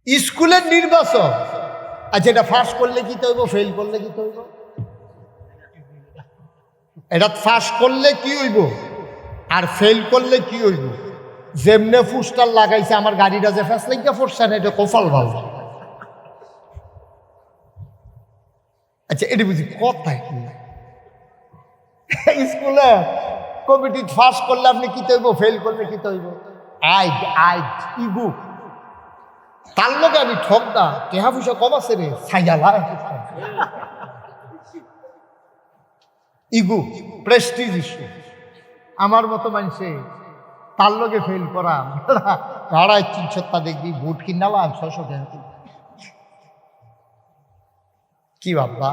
স্কুলের নির্বাচন। আচ্ছা, এটা পাস করলে কি হইব, ফেল করলে কি হইব? এটা পাস করলে কি হইব আর ফেল করলে কি হইব? যেমনে পোস্টার লাগাইছে আমার গাড়িটা যে ফ্যাস লাগিয়া পড়ছে না, এটা কপাল ভালো। আচ্ছা, এটা বুঝি কথা কি? স্কুলে কমিটি পাস করলে আপনি কি হইব, ফেল করলে কি হইব? আইড আইড ইগু। তার লোকে আমি ঠক না, টেহা পয়সা কম আছে রে, সাইয়ালা ইগু, প্রেস্টিজ ইস্যু। আমার মতো মানুষে তার লোকে ফেল করা ভাড়ায় 300 দেখবি, বুট কিনালাম 600 টাকা। কি ভাববা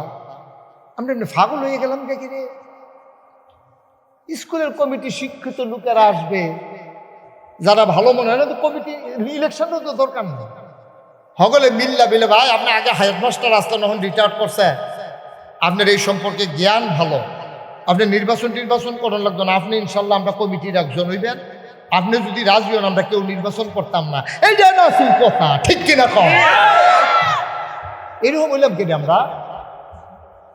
আমরা ফাগল হয়ে গেলাম দেখি রে? স্কুলের কমিটি শিক্ষিত লোকেরা আসবে, যারা ভালো মনে হয় না, তো কমিটি ইলেকশনও তো দরকার নেই। হগলে মিল্লা বিলে ভাই আপনি আগে হেডমাস্টার আসতেন, এখন রিটায়ার করছে, আপনার এই সম্পর্কে জ্ঞান ভালো, আপনি নির্বাচন করার লাগতো না, আপনি ইনশাল্লাহ আমরা কমিটির একজন হইবেন, আপনি যদি রাজি হন আমরা কেউ নির্বাচন করতাম না। এইটা না আসল কথা, ঠিক কিনা কম? এরকম হইলাম কিনা আমরা?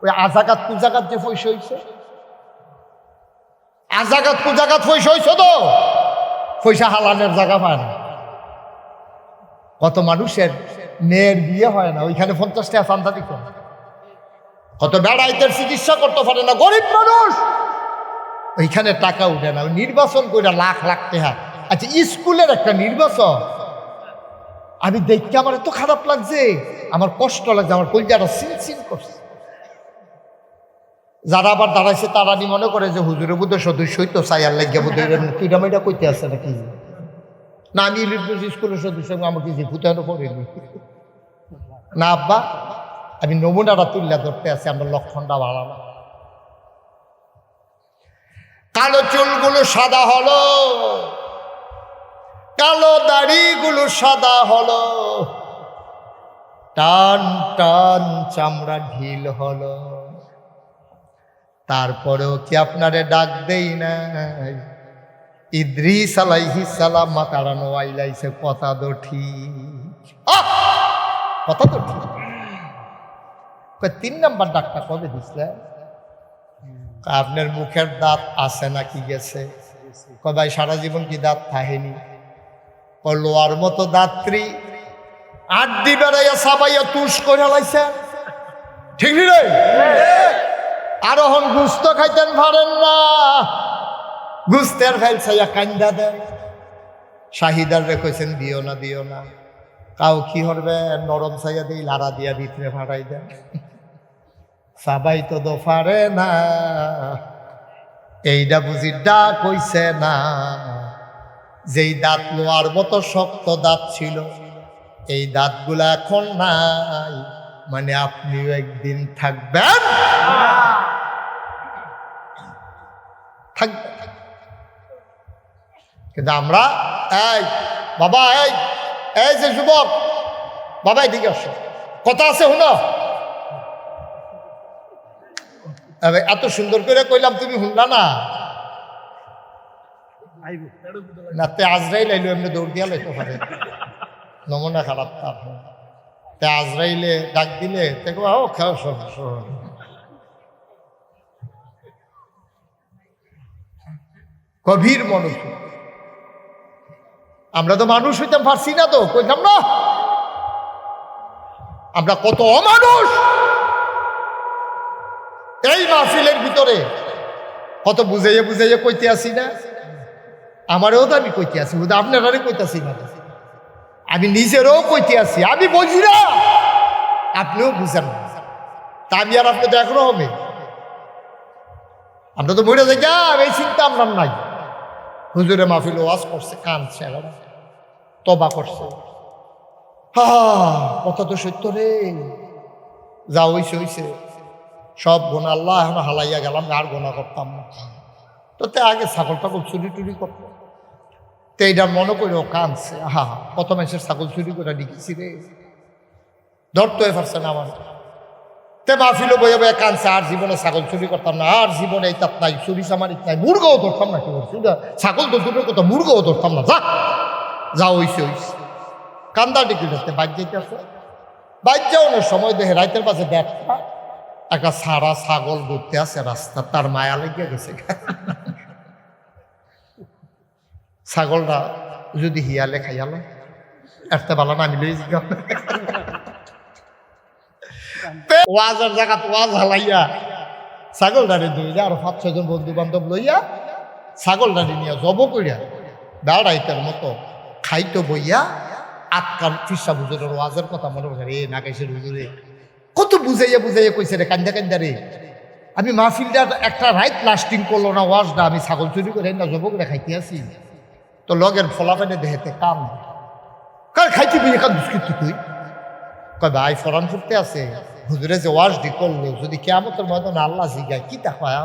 ওই আজাগাত কুজাগাত যে পয়সা হয়েছে, আজাগাত কুজাগাত পয়সা হয়েছে, তো পয়সা হালানের জায়গা পায় না। কত মানুষের মেয়ের বিয়ে হয় না, ওইখানে 50 টাকা চান্দা দিত। কত বেড়াইতের চিকিৎসা করতে পারে না গরিব মানুষ, ওইখানে টাকা উঠে না। ওই নির্বাচন করে লাখ লাখ টাকা। আচ্ছা, স্কুলের একটা নির্বাচন আমি দেখতে আমার এত খারাপ লাগছে, আমার কষ্ট লাগছে, আমার কলজাটা সিন করছে। যারা আবার দাঁড়াইছে তারা নি মনে করে যে হুজুরে বুধ সদস্যই তো চাইয়ার লাগিয়া বুধ তুইটা কইতে আছে নাকি না, আমি স্কুলের সদস্য আমাকে যে ভূতানো করেনি না। আব্বা, আমি নমুনাটা তুল্লা ধরতে আছি, আমরা লক্ষণটা বাড়ানো। কালো চুলগুলো সাদা হলো, কালো দাড়িগুলো সাদা হলো, টান টান চামড়া ঢিল হলো, তারপরেও কি আপনারে ডাক দেই নাই? ইদ্রিস আলাইহিস সালাম মাতারানো আইলাইছে, কথা তো ঠিক, কথা তো ঠিক। 3 নাম্বার ডাকটা কবে দিছিলে? আপনার মুখের দাঁত আছে নাকি গেছে? ভাই সারা জীবন কি দাঁত থাহেনি? লোয়ার মতো দাঁত্রী আড্ডি বেড়াইয়া সাবাইয়া তুষ করে লাইছে, ঠিক রে? আর হন গুস্ত খাইতেন পারেন না, গুস্তের ফেল চাইয়া কান্দা দেন। শাহিদার রেখেছেন দিও না, কাউ কি হরবে নরম চাইয়া দিই, লাড়া দিয়া ভিতরে ফাটাই দেন। সাবাই তো দোফারে না, এইটা বুঝি ডাক হইছে না। যেই দাঁত লোয়ার মতো শক্ত দাঁত ছিল, এই দাঁতগুলা এখন নাই, মানে আপনিও একদিন থাকবেন, থাকবেন। কিন্তু আমরা এই বাবা, এই যে যুবক বাবা, এদিকে আসো, কথা আছে শুনো। এত সুন্দর করে কইলাম, তুমি শুনলা না? না তে আজরাইল আইলো, এমনি দৌড় দিয়া লাইতে পারে, নমুনা খারাপ তার। তে আজরাইলে ডাক দিলে দেখো ও খাও সব। গভীর মনোযোগ। আমরা তো মানুষ হইতাম পারছি না, তো কইতাম না আমরা কত অমানুষ। এই মাহফিলের ভিতরে কত বুঝাইয়া কইতে আসি না? আমারও তো আমি কইতে আসি, আপনারারে কইতাছি না, আমি নিজেরও কইতে আসি। আমি বুঝি না, আপনিও বুঝেন না, তা আমি আর আপনি তো একরকমে। আমরা তো মরে যাই, এই চিন্তা আমরা নাই। হুজুরে মাহফিল ওয়াজ করছে, কাঁদছে, তবা করছে, কথা তো সত্য রে, যা হইছে সব গোনা আল্লাহ এখন হালাইয়া গেলাম, আর গোনা করতাম না। তো তে আগে ছাগল টাগল চুরি টুরি করতো, তো এইটা মনে করে ও কাঁদছে, কত মানুষের ছাগল চুরি করে লিখেছি রে, ধরতে হয়ে পারছে না আমার। তে মাহফিলও বয়ে বয়ে কাঁদছে, আর জীবনে ছাগল চুরি করতাম না, আর জীবনে এই তাত নাই, চুরি চামারি নাই, মুরগাও ধরতাম না। কি বলছি, ছাগল তো দূরের কথা, মুরগাও ধরতাম না। যা হইছে। কান্দা টিকিটাতে বাইর যাইতেছে, বাইর যাওয়ানোর সময় দেখে রাইতের পাশে দেখা একটা সারা ছাগল ঘুরতে আছে রাস্তা, তার মায়া লেগে গেছে। ছাগলটা যদি হিয়ালে খাইয়ালে একটা ভালো না নিলে ওয়াজের জায়গা ওয়াজ হালাইয়া ছাগলটারে ধইরা আর 5-6 জন বন্ধু বান্ধব লইয়া ছাগলটারে নিয়ে জব কইরা দাঁড়াইতার মতো খাইতো বইয়া আটকান ফিসা হুজুরের ওয়াজের কথা মনে পড়ে। নাগেশের হুজুরে কত বুঝাইয়া বুঝাইয়া কইছে রে, কান্দা কান্দা রে, আমি মাহফিলটা একটা রাইট লাস্টিং করলো না ওয়াজটা, আমি ছাগল চুরি করে না জব করে খাইতে আসি। তো লগের ফলাফেনে দেহেতে কাম কার খাইতে বই এখান দুষ্কৃত তুই কয় ভাই ফরান ফুটতে আছে হুজুরে যে ওয়াজ দি করলো, যদি কিয়ামতের ময়দানে আল্লাহ জিগায় কি তা কয়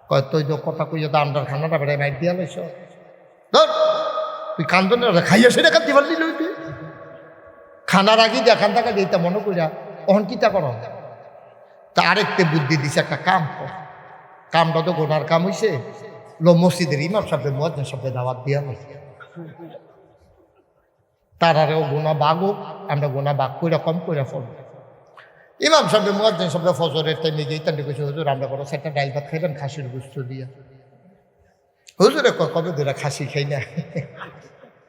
কয় তুই তো কথা কইয়া তো আন্ডার খানাটা বেড়ে মাইট দিয়া লইছ, ধর তুই কান্দনে খাইয়া সেটা কাঁদতে পারলি লই তুই খানার আগে দেখান টাকা দিতে মনে করিয়া অহন কিতা কর। তা আরেকটা বুদ্ধি দিছে, একটা কাম কর, কামটা তো গোনার কাম হইছে, লো মসজিদের ইমাম সাহেব মুয়াজ্জিন সাহেব দাওয়াত দিয়া লই, তারারেও গোনা বাগো, আমরা গোনা বাগ কইরা কম কইরা ফল। ইমাম সাহেব মুয়াজ্জিন সাহেব ফজরের টাইমে গিয়ে তান্ডে কইছে হুজুর আমরা কোনো সেটা ডাইল ভাত খাইবেন খাসির গোস্ত দিয়া। হুজুরে কবে ধরে খাসি খাই না,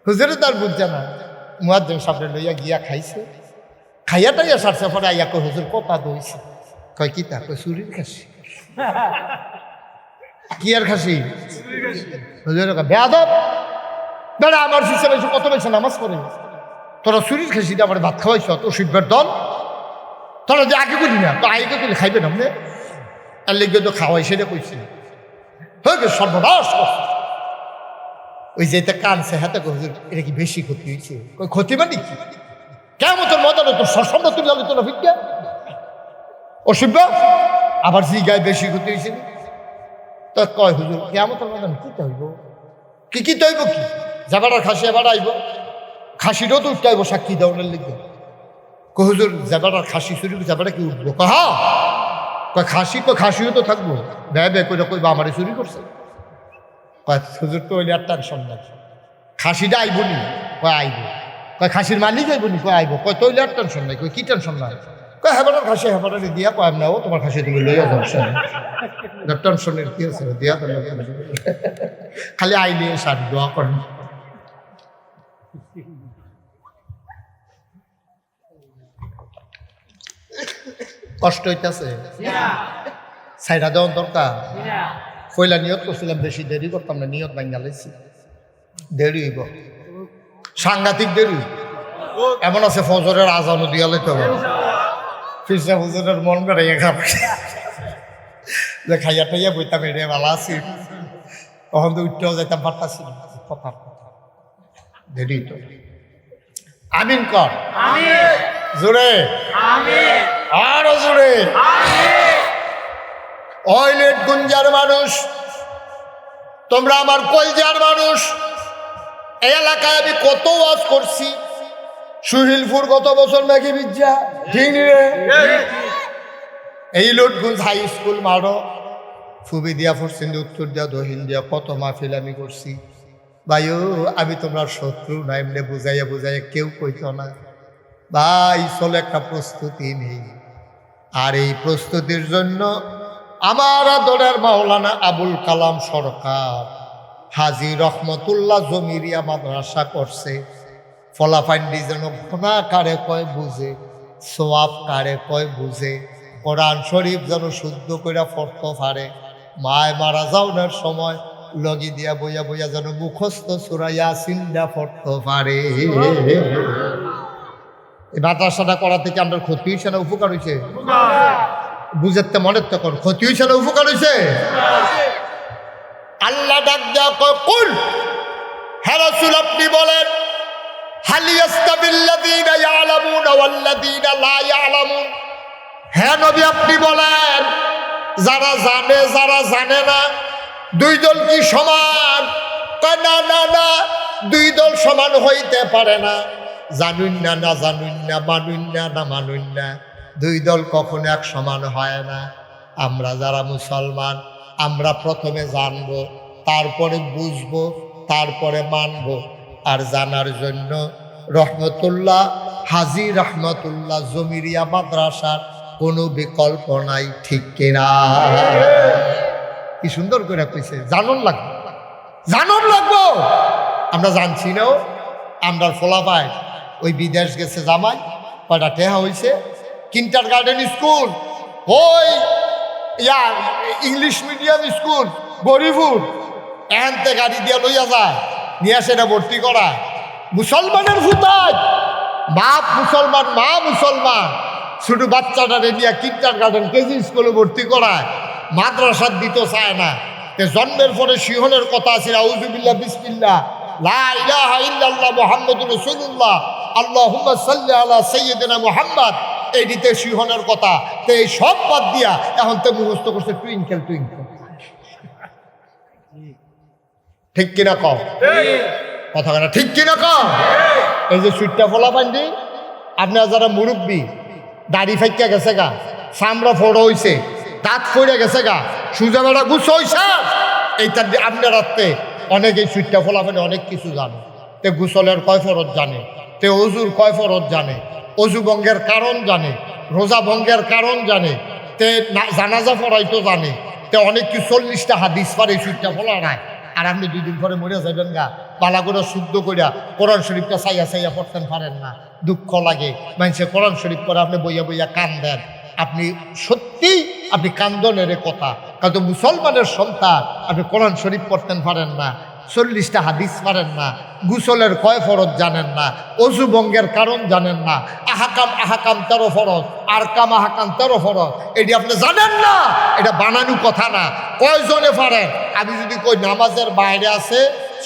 হুজুরে তার বুঝছে না। মুয়াজ্জিন সাহেব লইয়া গিয়া খাইছে, খাইয়া টাইয়া সারছে পরে আইয়া কই হুজুর কথা দইছে, কয় কি তা কই চুরির খাসি। কি আর খাসি? হুজুরে কয় বেয়াদব বেড়া, আমার সিস্টেম এসে কত বেশি নামাজ পড়ে, তোরা চুরির খাসি দিয়ে আমার ভাত খাওয়াইছ, তো শিববের দল তোরা যে আগে করি না, তো আগে করলে খাইবে না আপনি, আর লেগে তো খাওয়াই সেটা কইছি হয়ে সর্বনাশ। ওই যে এটা কানছে হাতে হুজুর এটা কি বেশি ক্ষতি হয়েছে? ওই ক্ষতি মানে কি? কেমন তোর মজা তোর সর্বনা তুলে আলো তোর ভিক্ষা অসুবিধ আবার জি গায়ে বেশি ক্ষতি হয়েছে তো কয় হুজুর কেমন তোর মজা কি হইব কি কি তৈব কি যাবার খাসি এবার আইব, খাসিটাও তো উঠতে আইব সাক্ষী দেওয়ার লিখবে। হুজুর যাবার খাসি চুরি যাবাটা কি উঠবো? হ্যাঁ কয় খাসি, কয় খাসিও তো থাকবো, ব্যয় ব্যয় করে কইবা আমারে চুরি করছে। হুজুর তো ওইলে আর টেনশন নাই, খাসিটা আইব নি? কয় আইব। কয় খাসির মালিক আইব নি? কয় আইব। কয় তৈলে আর টেনশন নাই। কয় কি টেনশন নাই? কয় হেবাটার খাসি হেবাটারে দিয়া কয় নাও তোমার খাসি তুমি লইয়া যাও, টেনশনের কি আছে দিয়া তো খালি আইলে সারি দোয়া করেন। কষ্ট হইতেছে সাইডা দেওয়ার দরকার। পয়লা নিয়ত করছিলাম বেশি দেরি করতাম না, নিয়ত ভাঙ্গা লাইছি, দেরি হইব সাংঘাতিক দেরি। এমন আছে ফজরের আজানও দিয়া লইতে হবে, ফিরসা ফজরের মন করে যে খাইয়া টাইয়া বইতাম এটা ভালো আছি, তখন তো উঠতেও যাইতাম পারতাছি কথার কথা দেরি তো। আমিন কর জোরে, আরো জোরে। অয়লেট গুঞ্জার মানুষ তোমরা আমার কলজার মানুষ, এই এলাকায় আমি কত ওয়াজ করছি, সুহিলপুর কত বছর ম্যাগি বিজ্জা ঠিক রে, এই লোটগুঞ্জ হাই স্কুল মারো, ফুবি দিয়া ফরসিন্দি উত্তর দিয়া দহিন দিয়া কত মাহফিল আমি করছি। ভাইও আমি তোমার শত্রু না, এমনি বুঝাইয়া বুঝাইয়া কেউ কইতো না ভাই চলো একটা প্রস্তুতি নেই। আর এই প্রস্তুতির জন্য আমার আদরের মাওলানা আবুল কালাম সরকার হাজী রহমতুল্লাহ জমিরিয়া মাদ্রাসা করছে। ফলাফান্ডি যেন গুনাহ কারে কয় বুঝে, সোয়াব কারে কয় বুঝে, কোরআন শরীফ যেন শুদ্ধ করে পড়তে পারে, মায় মারা যাওয়ার সময় লগি দিয়া বইয়া বইয়া যেন মুখস্থ সূরা ইয়াসিন দা পড়তে পারে। এই মাদ্রাসাটা করা থেকে আমরা ক্ষতি হয়েছে না উপকার হয়েছে? বুঝতে মনের তখন ক্ষতি হয়েছে না উপকার হয়েছে? আল্লাহ ডাক দেয়া কয় কুল হে রাসূল আপনি বলেন হাল ইয়াস্তাবিল্লাযীনা ইয়ালামুনা ওয়াল্লাযীনা লা ইয়ালামুন, হে নবী আপনি বলেন যারা জানে যারা জানে না দুই দল কি সমান? কয় না না না, দুই দল সমান হইতে পারে না। জানুন না না জানুন না, মানুন না না মানুন না, দুই দল কখনো এক সমান হয় না। আমরা যারা মুসলমান আমরা প্রথমে জানবো, তারপরে বুঝবো, তারপরে মানবো। আর জানার জন্য রহমতুল্লাহ হাজী রহমতুল্লাহ জমিরিয়া মাদ্রাসার কোনো বিকল্প নাই, ঠিক কিনা? কি সুন্দর করে কইছে, জানন লাগবে, জানন লাগবো। আমরা জানছি না আমরা ফলাফায় ওই বিদেশ গেছে জামাই, কয়টা টেহা হয়েছে, কিন্টার গার্ডেন স্কুল, ওই ইংলিশ মিডিয়াম স্কুল গরিবুর এনতে গাড়ি দিয়ে লইয়া যায়, নিয়ে সেটা ভর্তি করা। মুসলমানের ভূতায় বাপ মুসলমান, মা মুসলমান, শুধু বাচ্চাটারে নিয়ে কিন্টার গার্ডেন কেজি স্কুলে ভর্তি করায়, মাদ্রাসার দিতে চায় না। জন্মের পরে সিংহনের কথা আছে, আউযুবিল্লাহ বিসমিল্লাহ লা ইলাহা ইল্লাল্লাহ মুহাম্মাদুর রাসূলুল্লাহ আল্লাহুম্মা সাল্লি আলা সাইয়্যিদিনা মুহাম্মদ, এই দিতে সিংহনের কথা। তো এই সব বাদ দিয়া এখন তো মুখস্থ করছে টুইঙ্কেল টুইঙ্কেল, ঠিক কিনা কম কথা কেনা, ঠিক কিনা কম? এই যে সুইটটা ফলা পান্ডি, আপনার যারা মুরব্বী, দাড়ি ফাইকা গেছে গা, চামড়া ফোড়া হইছে, দাঁত ফইরা গেছে গা, সুজা বেড়া গুছ হইছে, এইটা আপনার রাত্রে অনেক এই সুইটটা ফলা পানি অনেক কিছু জানে। তে গোসলের কয় ফরজ জানে, তে অজুর কয় ফরজ জানে, অজু ভঙ্গের কারণ জানে, রোজা ভঙ্গের কারণ জানে, তে জানাজা পড়াইতো জানে, তে অনেক কি 40টা হাদিস পারে এই সুইটটা ফলা নাই। আর আপনি 2 দিন পরে মরে যাবেন গা, পালা করে শুদ্ধ করিয়া কোরআন শরীফটা চাইয়া চাইয়া পড়তেন পারেন না, দুঃখ লাগে। মানুষে কোরআন শরীফ পরে আপনি বইয়া বইয়া কান দেন, আপনি সত্যি আপনি কান্দনের কথা। কারণ মুসলমানের সন্তান, আপনি কোরআন শরীফ পড়তেন পারেন না, 40টা হাদিস পারেন না, গোসলের কয় ফরজ জানেন না, অজু ভঙ্গের কারণ জানেন না, আহাকাম 13 ফরজ, আরকাম আহাকাম 13 ফরজ, এটি আপনি জানেন না। এটা বানানো কথা না। কয়জনে পারেন? আমি যদি কই নামাজের বাইরে আছে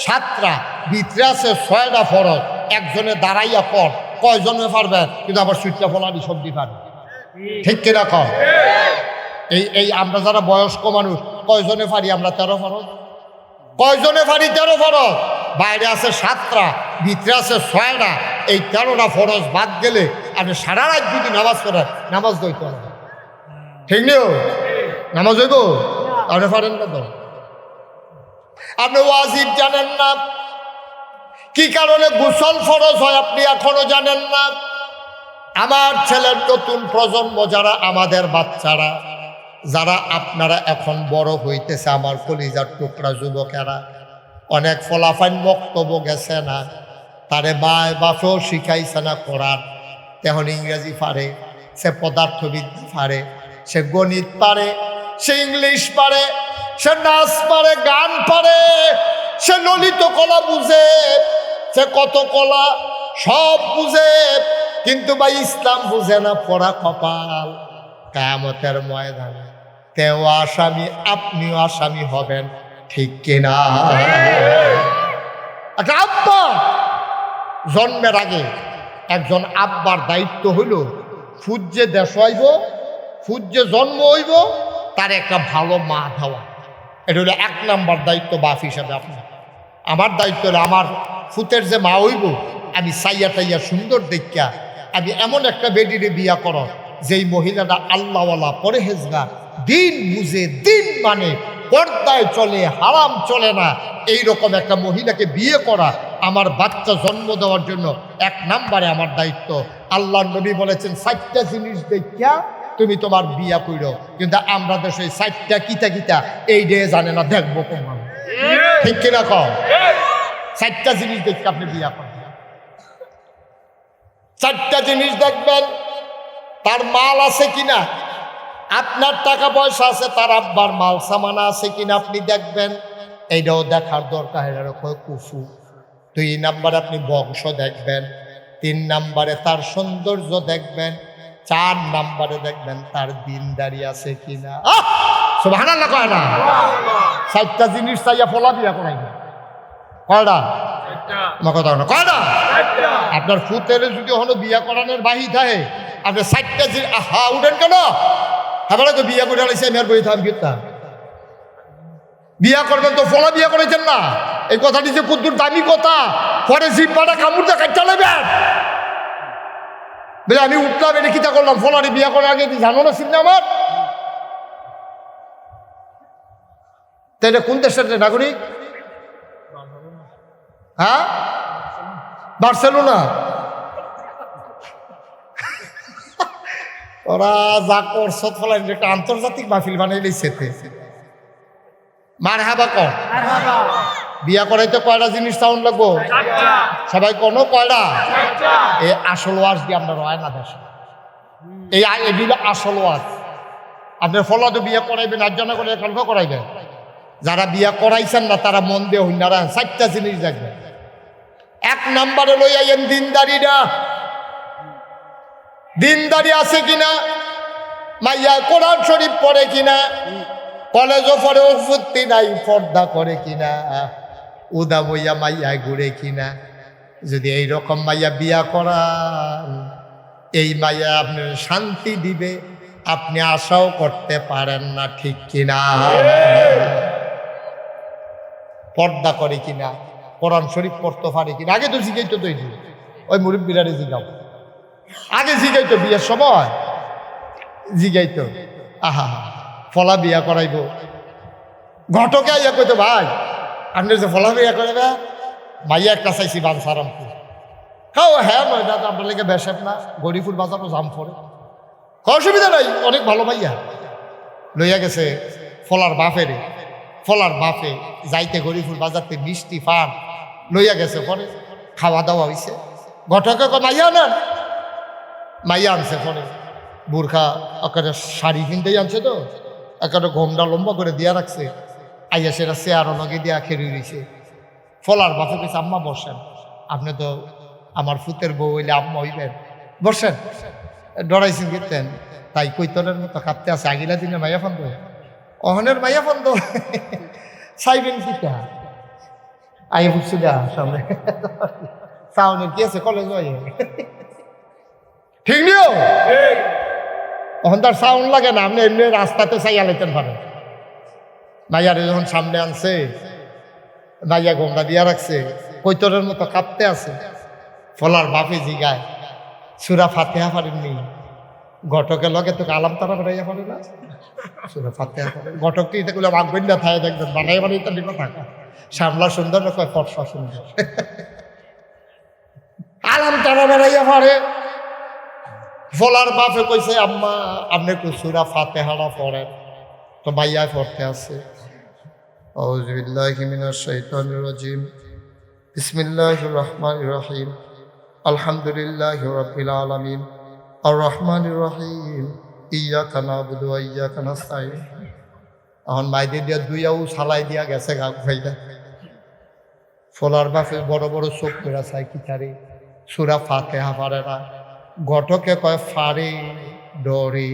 7টা, ভিতরে আছে 6টা ফরজ, একজনে দাঁড়াইয়া পড়, কয়জনে পারবেন? কিন্তু আবার সুইটটা ফলানি সবজি পারবে, ঠিক কিনা কম? এই আমরা যারা বয়স্ক মানুষ কয়জনে পারি আমরা 13 ফরজ? কয়জনে পারি 13 ফরজ? বাইরে আছে 7টা, ভিতরে আছে 6টা, এই 13টা ফরজ বাদ গেলে আপনি সারা রাত যদি নামাজ পড়েন, নামাজ দইতে হবে, ঠিক নিও? নামাজ হইব? আপনি পারেন না তো। আপনি ওয়াজিব জানেন না, কি কারণে গোসল ফরজ হয় আপনি এখনো জানেন না। আমার ছেলের নতুন প্রজন্ম যারা, আমাদের বাচ্চারা যারা, আপনারা এখন বড় হইতেছে, আমার কলিজার টুকরা যুবকেরা, অনেক ফলাফাইন বক্তব্য গেছে না, তারে মায় বাপেও শিখাইছে না কোরআন। তেমন ইংরেজি পারে, সে পদার্থবিদ্যা পারে, সে গণিত পারে, সে ইংলিশ পারে, সে নাচ পারে, গান পারে, সে ললিত কলা বুঝে, সে কত কলা সব বুঝে, কিন্তু ভাই ইসলাম বুঝে না। পড়া কপাল, কিয়ামতের ময়দানে তেও আসামি, আপনিও আসামি হবেন, ঠিক কিনা? একটা আব্বা জন্মের আগে একজন আব্বার দায়িত্ব হইল, ফুট যে দেশ হইব, ফুট যে জন্ম হইব, তার একটা ভালো মা দেওয়া। এটা হলো 1 নাম্বার দায়িত্ব বাপ হিসাবে আপনার। আমার দায়িত্ব হলো আমার ফুতের যে মা হইব, আমি সাইয়া টাইয়া সুন্দর দেখিয়া আমি এমন একটা বেডিরে বিয়া করো, যেই মহিলাটা আল্লাহওয়ালা, পরহেজগার, দিন বুঝে, দিন মানে, পর্দায় চলে, হারাম চলে না, এইরকম একটা মহিলাকে বিয়ে করা আমার বাচ্চা জন্ম দেওয়ার জন্য 1 নাম্বারে আমার দায়িত্ব। আল্লাহর নবী বলেছেন 4টা জিনিস দেখিয়া তুমি তোমার বিয়া কইরো। কিন্তু আমরা দেশে 4টা কিতা কিতা এই ডে জানে না, দেখবো তোমার, ঠিক কিনা কম? 4টা জিনিস দেখে আপনি বিয়া করেন। 4টা জিনিস দেখবেন, তার মাল আছে কিনা, আপনার টাকা পয়সা আছে, তার আব্বার মাল সামানা আছে কিনা আপনি দেখবেন, এইটাও দেখার দরকার। এটার কুফু। 2 নাম্বারে আপনি বংশ দেখবেন, 3 নাম্বারে তার সৌন্দর্য দেখবেন, 4 নাম্বারে দেখবেন তার দিনদারি আছে কিনা। সুবহানাল্লাহ কয় না? 4টা জিনিস চাইয়া ফলা বিয়া করাই না। কয়টা? আমার কথা না, কয়টা? আপনার ফুতের যদি হলো বিয়া করানোর বাহি থাকে, আপনি 4টা জিনিস, আহা উঠেন কেন? হ্যাঁ তো বিয়া করে আলাইছে, আমি আর বই থাম কিতাম বিয়া করবেন তো ফলা বিয়া করেছেন না। এই কথাটি যে কুদ্দুর দামি কথা, পরে জিব্বাটা কামড় দিয়ে কাটতে লাগবেন। বলে আমি উঠলাম, এটা কিতা করলাম, ফলারে বিয়া করার আগে জানো না চিন্তা আমার? তাই এটা কোন দেশের নাগরিক? হ্যাঁ, বার্সেলোনা। ওরা যা করছত ফলাই একটা আন্তর্জাতিক মাহফিল বানাই লইছে মার হাবা কর বিয়া করাইতে কয়টা জিনিস সাউন্ড লাগবো সবাই কোনো কয়টা এই আসল ওয়াজ দিয়ে আপনার হয় না দেশ এই এগুলো আসল ওয়াজ আপনার ফলো তো বিয়ে করাইবেন আর জন্য করে কল্প করাইবেন যারা বিয়া করাইছেন না তারা মন দিয়ে হইনারা 4টা জিনিস দেখবেন। 1 নম্বরে লই আইয়েন দিনদারিরা দিনদারি আছে কিনা মাইয়া কোরআন শরীফ পড়ে কিনা কলেজও পড়ে উৎপত্তি নাই পর্দা করে কিনা উদা বইয়া মাইয়া ঘুরে কিনা। যদি এইরকম মাইয়া বিয়া করান এই মাইয়া আপনার শান্তি দিবে আপনি আশাও করতে পারেন না ঠিক কিনা। পর্দা করে কিনা কোরআন শরীফ পড়তে পারে কিনা আগে তো শিখাইতো তো ওই মুরব্বীরারে জিগাও আগে জিগাইতো বিয়ের সময় জিগাইতো আহা ফলা বিয়া করাইব ঘটকে আইয়া কইতো ভাই আপনি যে ফলা বিয়া করাইবে মাইয়া একটা চাইছি বানসারামপুর খাও হ্যাঁ নয় দাদা আপনার লেগে বেসেব না গরিপুর বাজারও জাম পড়ে অসুবিধা নাই অনেক ভালো মাইয়া লইয়া গেছে ফলার বাপে যাইতে গরিপুর বাজারতে মিষ্টি পান লইয়া গেছে পরে খাওয়া দাওয়া হয়েছে ঘটকে মাইয়া না মাইয়া আনছে পরে বুরখা একেবারে শাড়ি কিনতেই আনছে তো একেবারে ঘোমটা লম্বা করে দিয়া রাখছে আইয়া সেটা চেয়ারও লগে দিয়া খেয়ে রয়েছে ফলার বাপে পেয়েছে আম্মা বসেন আপনি তো আমার ফুতের বউ হইলে আম্মা হইবেন বসেন ডরাইছেন গেতেন তাই কৈতলের মতো কাঁদতে আছে আগিলা দিনে মাইয়া ফন্দ অহনের মাইয়া ফন্দ চাইবেন কিটা আইয়া বুঝছি দা সামনে সাউনের কি আছে কলেজ ঠিক নিও তখন তার সাউন্ড লাগে না আপনি এমনি রাস্তাতে চাইয়া লাইতেন পারেন মাইয়ারে যখন সামনে আনছে মাইয়া গোমরা দিয়া রাখছে কৈতরের মতো কাঁদতে আছে ফলার বাপে জিগায় সুরা ফাতেহা পারেননি ঘটকের লগে তোকে আলাম তারা বানাইয়া পারে না সুরা ফাতেহা পারে ঘটকটি এটা করলে মাগবেন না থাকে দেখবেন বানাই বানাই তার নিবা থাকা সামলা সুন্দর না কয় ফর্সা সুন্দর আলাম তারা বানাইয়া পারে ফলার বাপে কইছে আম্মা আপনি একটু সুরা ফাতেহারা পড়েন তো মাইয়ায় পড়তে আছে আউযু বিল্লাহি মিনাশ শাইতানির রাজিম বিসমিল্লাহির রহমানির রহিম আলহামদুলিল্লাহি রাব্বিল আলামিন আর রহমানির রহিম ইয়াকা নাবুদু ওয়া ইয়াকা নাস্তাইন। এখন মাইদের দিয়া দুইয়াও ছালাই দিয়া গেছে গাক ভাইদা ফলার বাপে বড় বড় চোখ করে চাই কি তারে সুরা ফাতেহা পারে না ঘটকে কয় ফারে ডরে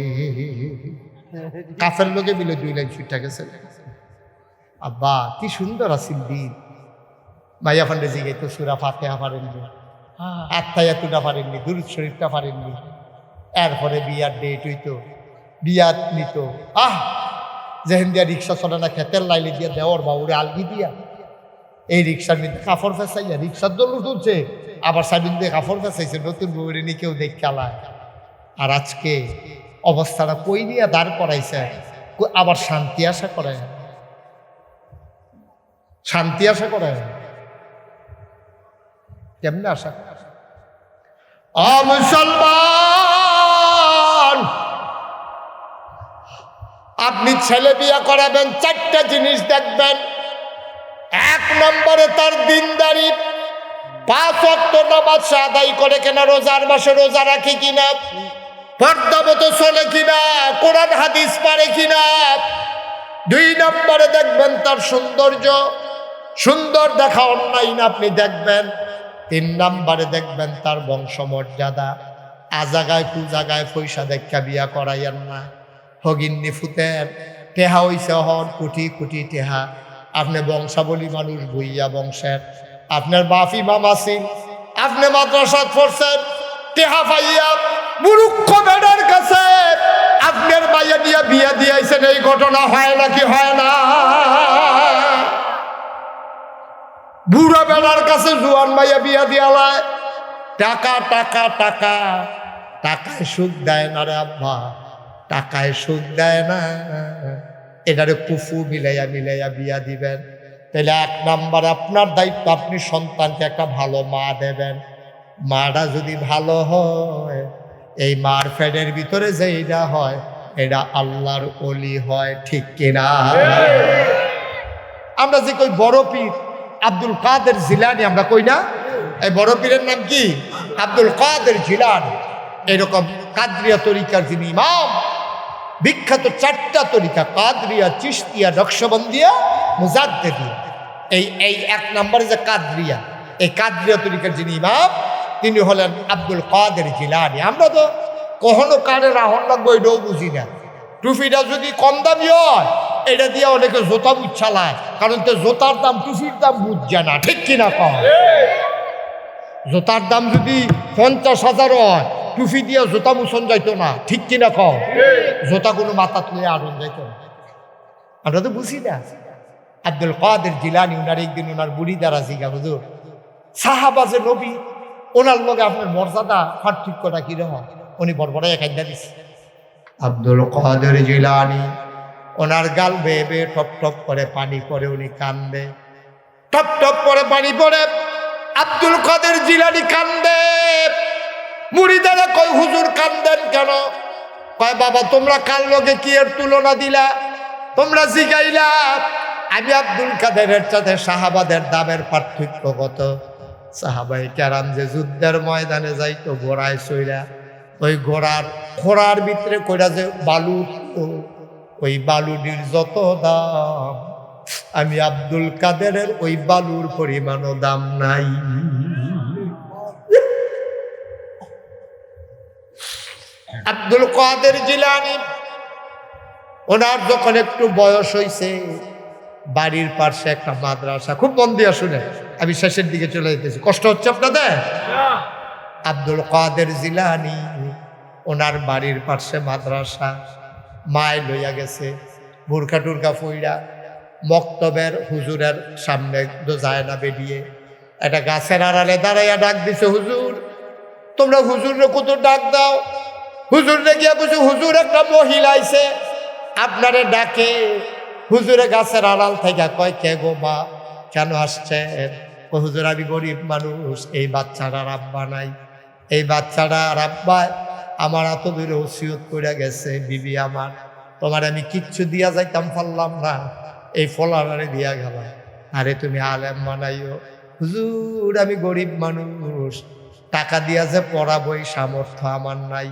কাফের লোকে বিলে 2 লাইন ছুটে গেছে। আব্বা কি সুন্দর আছিল দিন মাইয়া ফান্ডে জিগে তো সুরা ফাতেহা পারেননি আত্মায়াতুটা পারেননি দুরূদ শরীফটা পারেননি এরপরে বিয়ার ডেট হইতো বিয়া নিত যেহেন দিয়া রিক্সা চলে না খেতের লাইলে দিয়া দেওয়ার বাবুরে আলগি দিয়া এই রিক্সার মধ্যে কাপড় ফেসাইয়া রিক্সার দল তুলছে আবার সাবিন দিয়ে কাপড় ফেসাইছে নতুন বউরে নিয়ে কেউ দেখ খেলায় আর আজকে অবস্থাটা কই নিয়ে দাঁড় করাইছে আবার শান্তি আশা করে কেমনে আশা মুসলমান আপনি ছেলে বিয়ে করাবেন 4টা জিনিস দেখবেন। 1 নম্বরে তার দিনদারি 5 ওয়াক্ত নামাজ আদায় করে কিনা রোজার মাসে রোজা রাখে কিনা পর্দা মতো চলে কিনা কোরআন হাদিস পারে কিনা। 2 নম্বরে দেখবেন তার সৌন্দর্য সুন্দর দেখা অন্যায় না আপনি দেখবেন। 3 নম্বরে দেখবেন তার বংশমর্যাদা আজাগায় কুজাগায় পয়সা দেখা বিয়া করাইয়েন না হগিন্নি ফুতের টেহা হইছে হন কোটি কোটি টেহা আপনি বংশাবলী মানুষ ভুইয়া বংশের আপনার বাপি মামা সিং আপনি মাদ্রাসাত পড়ছেন টেহা পাইয়া মুরুক্ষ বেড়ার কাছে আপনার মাইয়া দিয়া বিয়া দিয়েছেন এই ঘটনা হয় নাকি হয় না? বুড়া বেড়ার কাছে জুয়ান মাইয়া বিয়া দিয়ালায় টাকা টাকা টাকা টাকায় সুখ দেয় না রে আব্বা টাকায় সুখ দেয় না এটারে কুফু মিলাইয়া মিলাইয়া বিয়া দিবেন। তাহলে 1 নম্বর আপনার দায়িত্ব আপনি সন্তানকে একটা ভালো মা দেবেন। মাটা যদি ভালো হয় এই মার ফেডের ভিতরে যে এটা হয় এটা আল্লাহর ওলি হয়, ঠিক কিনা? আমরা যে কই বড় পীর আব্দুল কাদের জিলানি, আমরা কই না এই বড় পীরের নাম কি? আব্দুল কাদের জিলানি। এরকম কাদরিয়া তরিকার যিনি ইমাম, বিখ্যাত 4টা তরিকা কাদরিয়া, চিশতিয়া, নকশবন্দিয়া, মুজাদ্দেদিয়া। এই 1 নম্বরে যে কাদরিয়া, এই কাদরিয়া তরিকার যিনি ইমাম তিনি হলেন আব্দুল কাদের জিলানি। আমরা তো কখনো কানে রাহন লাগবো এটাও বুঝি না। টুপিটা যদি কম দামি হয় এটা দিয়ে অনেকে জোতা বুঝছালায়, কারণ তো জোতার দাম টুপির দাম বুঝছে না, ঠিক কিনা কম? জোতার দাম যদি 50,000 হয় টুপি দিয়ে জোতা মুছন যাইতো না, ঠিক কিনা কম? জোতা কোনো মাথা তুলে আনন্দ যাইতো না, আমরা তো বুঝি না। আব্দুল কাদের জিলানি ওনার একদিন ওনার বুড়ি দ্বারা জিগা, হুজুর সাহাবা যে নবী ওনার লগে আপনার মর্যাদা পার্থক্যটা কিরকম? উনি বড় একাইদা দিচ্ছে। আব্দুল কাদের জিলানি ওনার গাল বেয়ে বেয়ে টপ টপ করে পানি পড়ে, উনি কান্দে, টপ টপ করে পানি পড়ে। আব্দুল কাদের জিলানি কান্দে, মুরিদারা কয় হুজুর কান্দেন কেন? কয় বাবা তোমরা কার লগে কি এর তুলনা দিলা? তোমরা জিগাইলা আমি আব্দুল কাদেরের সাথে সাহাবাদের দামের পার্থক্য কত? সাহাবায়ে কেরাম যে যুদ্ধের ময়দানে যাইতো ঘোড়ায় চইরা, ওই ঘোড়ার ভিতরে কইরা যে বালু, ওই বালুটির যত দাম আমি আব্দুল কাদেরের ওই বালুর পরিমাণও দাম নাই। আব্দুল কাদের জিলানি ওনার যখন একটু বয়স হয়েছে, বাড়ির পাশে একটা মাদ্রাসা, খুব মন দিয়া শুনে, আমি শেষের দিকে চলে যেতেছি, কষ্ট হচ্ছে আপনাদের? আব্দুল কাদের জিলানি ওনার বাড়ির পাশে মাদ্রাসা, মায় লইয়া গেছে বুরকা টুরকা ফইরা, মক্তবের হুজুরের সামনে যায় না, বেরিয়ে একটা গাছের আড়ালে দাঁড়াইয়া ডাক দিছে, হুজুর তোমরা হুজুরে কত ডাক দাও? হুজুরে গিয়া বুঝো হুজুর একটা মহিলা আইছে আপনারে ডাকে। হুজুরে গাছের আড়াল থেকে কয় কে গো মা, কেন আসছেন? ও হুজুর আমি গরিব মানুষ, এই বাচ্চাটা আব্বা নাই, এই বাচ্চাটা আব্বা আমার এত দূরে ওসিয়ত করে গেছে, বিবি আমার, তোমার আমি কিচ্ছু দিয়া যাইতাম পারলাম না, এই ফলারে দিয়া গেলাম, আরে তুমি আলেম বানাইও। হুজুর আমি গরিব মানুষ, টাকা দিয়া যে পড়াবই সামর্থ্য আমার নাই,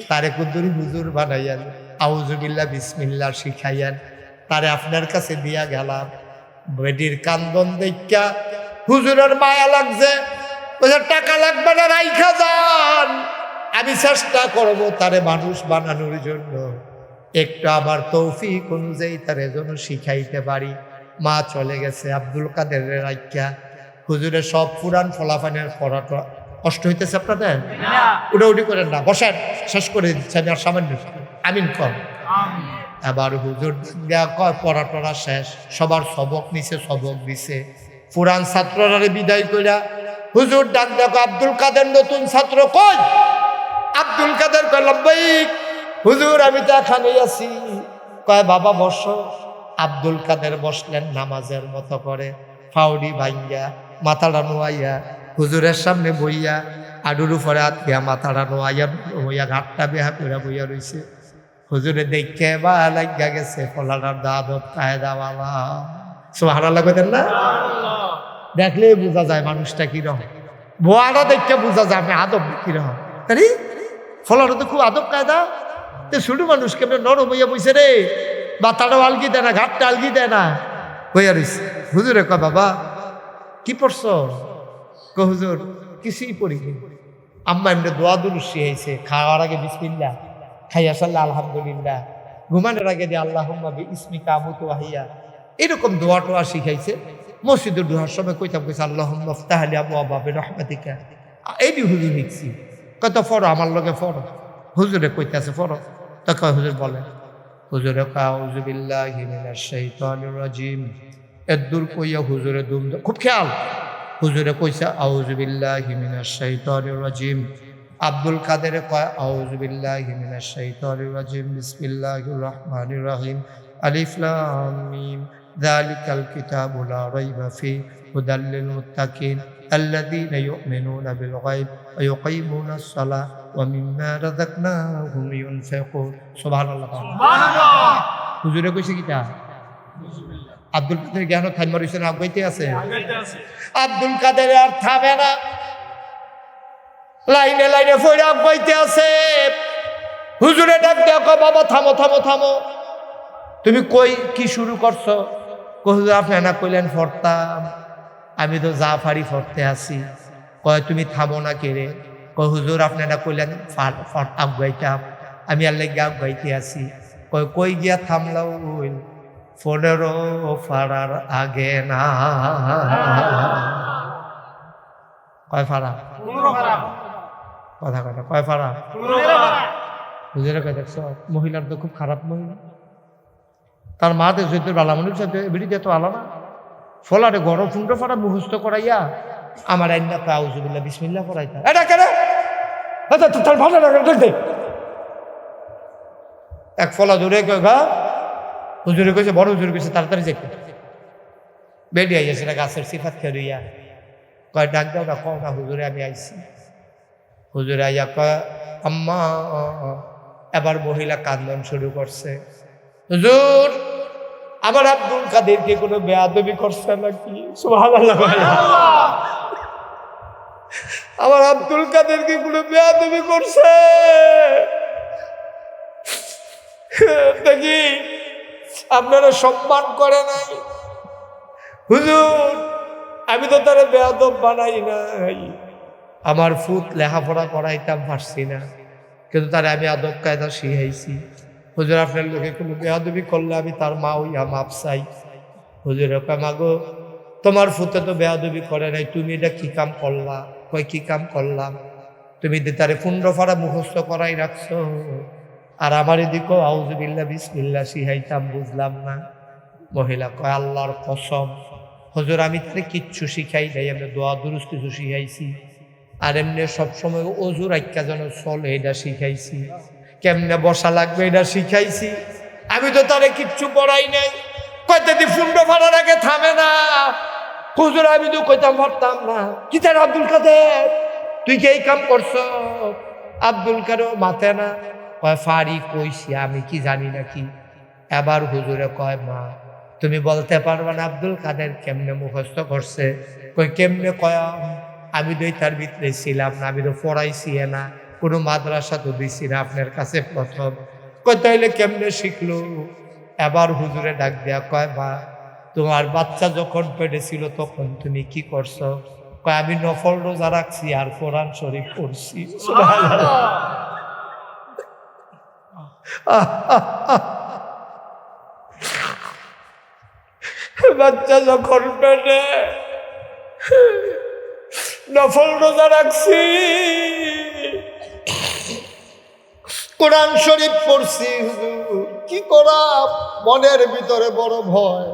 তারে কুদ্দুরি হুজুর বানাইয়ান, আউজুবিল্লাহ বিসমিল্লাহ শিখাইয়ান, তারে আপনার কাছে দিয়া গেলাম। বেটির কান্দন দেখা হুজুরের মায়া লাগছে, টাকা লাগবে না, রাইখা যান, আমি চেষ্টা করবো তারে মানুষ বানানোর জন্য, একটু আমার তৌফিক অনুযায়ী তারে যেন শিখাইতে পারি। মা চলে গেছে আব্দুল কাদের রাইখা। হুজুরের সব পুরান ফলাফানের পড়াটা কষ্ট হইতেছে আপনাদের? উড়াউড়ি করেন না, বসেন, শেষ করে দিচ্ছে আমি আর সামান্য আমিন কম। এবার হুজুর দেয়া কয় পড়া টড়া শেষ, সবার সবক নিছে, সবক দিছে, পুরান ছাত্ররা বিদায় কইরা হুজুর ডাক দেখো আব্দুল কাদের নতুন ছাত্র কই? আব্দুল কাদের কয় লব্বাইক হুজুর আমি তো এখানেই আছি। কয় বাবা বসো। আব্দুল কাদের বসলেন নামাজের মতো করে, ফাউডি ভাঙ্গা মাথাটা নোয়াইয়া হুজুরের সামনে বইয়া, আডুর উপরে হাত দিয়া মাথাটা নোয়াইয়া বইয়া, ঘাটটা বেহা করে বইয়া রইছে। হুজুরে দেখে বা লাগা গেছে ফলাটার দাদত কায়দা বাবা, সুবহানাল্লাহ কইতেন না? দেখলে বোঝা যায় মানুষটা কিরকম, বোয়াটা দেখে বোঝা যায় আপনি আদব কিরকম। তাই ফলাটা তো খুব আদব কায়দা, তো ছোট মানুষ কেমন নরম হইয়া বইছে রে, মাথাটাও আলগি দেয় না, ঘাটটা আলগি দেয় না, হইয়া রইছে। হুজুরে কয় বাবা কি পড়ছ? কয় হুজুর কিছুই পড়িনি, আম্মা এমনি দোয়া দুরুদ শিখাইছে, খাওয়ার আগে বিসমিল্লাহ, খাইয়া সাল্লাহ আলহামদুলিল্লাহ, ঘুমানোর আগে দিয়ে আল্লাহুম্মা বিইসমিকা আমুতু ওয়া আহইয়া, এরকম দোয়া টোয়া শিখাইছে। মসজিদের দোয়ার সময় কইতাম কইছে আল্লাহুম্মা ইফতাহ লি আবওয়াবা বিরহমাতিকা, এই দি হুজুর লিখছি। কত ফরো আমার লগে ফরো, হুজুরে কইতাছে ফরো, তো কয় হুজুর বলে, হুজুরে আউযু বিল্লাহি মিনাশ শাইতানির রাজিম, এদুর কইয়া হুজুরে দুম, খুব খেয়াল, হুজুরে কইছে আউযু বিল্লাহি মিনাশ শাইতানির রাজিম। আব্দুল কাদের কয় আউযু বিল্লাহি মিনাশ শাইতানির রাজিম, বিসমিল্লাহির রহমানির রহিম, আলিফ লাম মিম, যালিকাল কিতাবু লা রাইবা ফি, হুদাল লিল মুত্তাকিন আল্লাযীনা ইউমিনুনা বিল গায়ব ওয়া ইউকিমুনাস সালাহ ওয়া মিম্মা রাযাকনাহুম ইউনফিকুন। সুবহানাল্লাহ। হুজুরে কইছে কিটা? আব্দুল কাদের জ্ঞান খাইমার হোসেন আগাইতে আছে। আব্দুল কাদের আর থামে না, লাইনে লাইনে ফইরা আগাইতে আছে। হুজুরে ডাক দেয়া কয় বাবা থামো থামো থামো, তুমি কই কি শুরু করছো? হুজুর আপনি না কইলেন ফরতাম, আমি তো জাফারি ফরতে আছি। কয় তুমি থামো না কে রে? কয় হুজুর আপনি না কইলেন আগাইতাম, আমি আর লেগে আগাইতে আছি। কয় কই গিয়া থামলাও? 15 ফাড়ার আগে না। কয় ফাড়া? কথা কথা কয় ফাড়া? হুজুরে কয় দেখছ মহিলার তো খুব খারাপ মহিলা, তার মা তো যদি বালামনির সাথে বেরিয়ে যেত আলাদা ফলারে গরম 15 ফাড়া মুখস্থ করাইয়া আমার আইনা আউযুবিল্লাহ বিসমিল্লাহ পড়াইতা। এটা কেন? তার ভালো লাগে। এক ফলা ধরে কয় গা হুজুরে কইছে, বড় হুজুরে কইছে তাড়াতাড়ি যাইতে। বেডি আইয়া সেটা গাছের সিফাত খেয়ে কয় ডাক দাও না, কও না হুজুরে আমি আইছি। হুজুরে আইয়া কয় আম্মা। এবার মহিলা কান্দন শুরু করছে, হুজুর আমার আব্দুল কাদেরকে কোনো বেয়াদবি করছে নাকি? সুবহানাল্লাহ। আমার আব্দুল কাদেরকে কোনো বেয়াদবি করছে দেখি, আপনারা সম্মান করে নাই। হুজুর আমি তো তারা বেয়াদব বানাই নাই, আমার ফুট লেখাপড়া করাইতাম পারছি না, কিন্তু তারা আমি আদব কায়দা শিখাইছি। হুজুর আপনার লোকে কোনো বেয়াদবি করলে আমি তার মা হইয়া মাপ চাই। হুজুর মাগো তোমার ফুতে তো বেয়াদবি করে নাই, তুমি এটা কি কাম করলা? কয় কি কাম করলাম? তুমি তারে 15 ফাড়া মুখস্থ করাই রাখছো, আর আমার এদিকেও আউযুবিল্লাহ বিসমিল্লাহ শিখাইতাম, বুঝলাম না। মহিলা কয় আল্লাহর কসম হুজুর আমি তারে কিচ্ছু শিখাই নাই, আমি দোয়া দুরুস কিছু শিখাইছি, আর এমনি সবসময় অজুর আইক্কা যেন চলে এটা শিখাইছি, কেমনে বসা লাগবে এটা শিখাইছি, আমি তো তারে কিচ্ছু পড়াই নাই। কয়টা দি 15 ফাড়ার আগে থামে না। হুজুর আমি তো কইতাম পারতাম না। কি তার আব্দুল কাদের তুই কি এই কাম করছ? আব্দুল কাদের মাথে না। কয় ফাড়ি কইছি, আমি কি জানি নাকি? এবার হুজুরে কয় মা তুমি বলতে পারবা না আব্দুল কাদের কেমনে মুখস্থ করছে? কই কেমনে? কয় আমি তো তার ভিতরে ছিলাম না, আমি তো পড়াইছি না, কোনো মাদ্রাসা তো দিছি না, আপনার কাছে প্রথম। কয় তাইলে কেমনে শিখলো? এবার হুজুরে ডাক দেয়া কয় মা তোমার বাচ্চা যখন পেটে ছিল তখন তুমি কি করছো? কয় আমি নফল রোজা রাখছি আর কোরআন শরীফ পড়ছি। বাচ্চা যখন পেটে নফল রোজা রাখছি, কোরআন শরীফ পড়ছি। হুজুর কি করা, মনের ভিতরে বড় ভয়,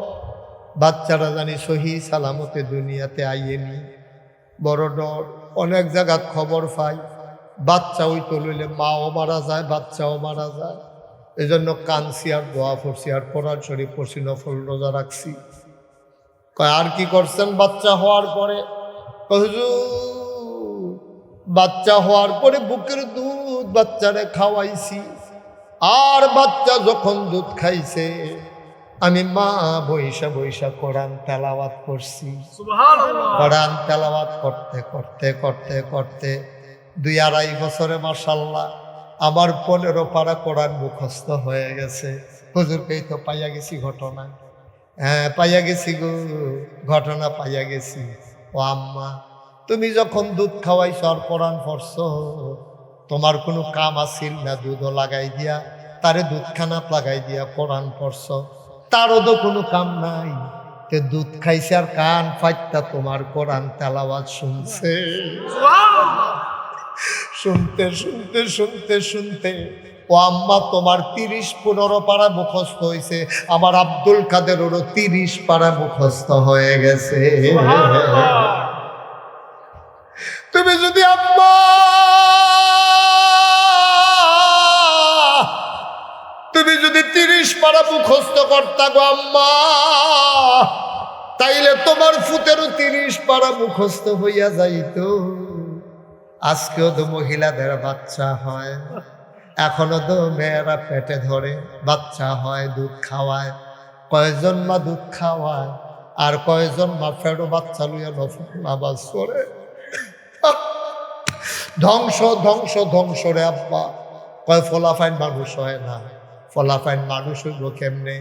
বাচ্চারা জানি সহি সালামতে দুনিয়াতে আইয়েনি, বড় ডর। অনেক জায়গার খবর পাই বাচ্চা ওই তো লইলে মাও মারা যায়, বাচ্চাও মারা যায়। এই জন্য কানছি আর দোয়া পড়ছি আর কোরআন শরীফ পড়ছি, নফল রোজা রাখছি। কয় আর কি করছেন বাচ্চা হওয়ার পরে? হুজুর বাচ্চা হওয়ার পরে বুকের দুধ বাচ্চারে খাওয়াইছি, আর বাচ্চা যখন দুধ খাইছে আমি মা বৈশা বৈশা কোরআন তেলাওয়াত করছি। কোরআন তেলাওয়াত করতে করতে করতে করতে 2-2.5 বছরে মাশাআল্লাহ আমার 15 পারা কোরআন মুখস্থ হয়ে গেছে। হুজুরকেই তো পাইয়া গেছি ঘটনা। হ্যাঁ পাইয়া গেছি গো, ঘটনা পাইয়া গেছি। ও আম্মা তুমি যখন দুধ খাওয়াইছ আর কোরআন পড়ছো, তোমার কোনো কাম আসিল না? দুধও লাগাই দিয়া তারে দুধখানা লাগাই দিয়া কোরআন পড়ছো, তারও তো কোনো কাম নাই। তে দুধ খাইছে আর কান ফাইটটা তোমার কোরআন তেলাওয়াত শুনছে। শুনতে শুনতে শুনতে শুনতে ও আম্মা তোমার 30-15 পারা মুখস্থ হয়েছে, আমার আব্দুল কাদেরও 30 পারা মুখস্থ হয়ে গেছে। তুমি যদি আম্মা তুমি যদি 30 পারা মুখস্থ করতা গো আম্মা, তাইলে তোমার ফুতেরও 30 পারা মুখস্থ হইয়া যাইত। আজকেও তো মহিলাদের বাচ্চা হয়, এখনো তো মেয়েরা পেটে ধরে বাচ্চা হয়, দুধ খাওয়ায়। কয়জন মা দুধ খাওয়ায় আর কয়জন মা ফেরো বাচ্চা লইয়া নফল নামাজ পড়ে। ধ্বংস ধ্বংস ধ্বংস রে আব্বা। কয় ফলাফাইন মানুষ হয় না, ফলাফাইন মানুষ হইব কেমনে?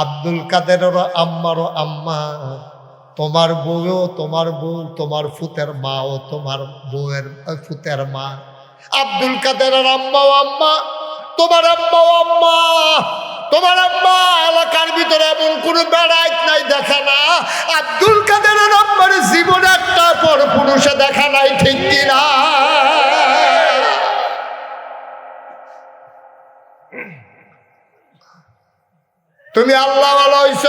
আব্দুল কাদেরেরও আম্মারও আম্মা, তোমার বউও তোমার বউ, তোমার ফুতের মাও তোমার বউয়ের ফুতের মা। আব্দুল কাদেরের আম্মাও আম্মা, তোমার আম্মাও আম্মা। তোমার আম্মা এলাকার ভিতরে এমন কোনো বেড়াইত নাই দেখে না, আব্দুল কাদেরের আম্মার জীবনে একটা পর পুরুষে দেখা নাই, ঠিক কিনা? তুমি আল্লাহ ওয়ালা হইছ,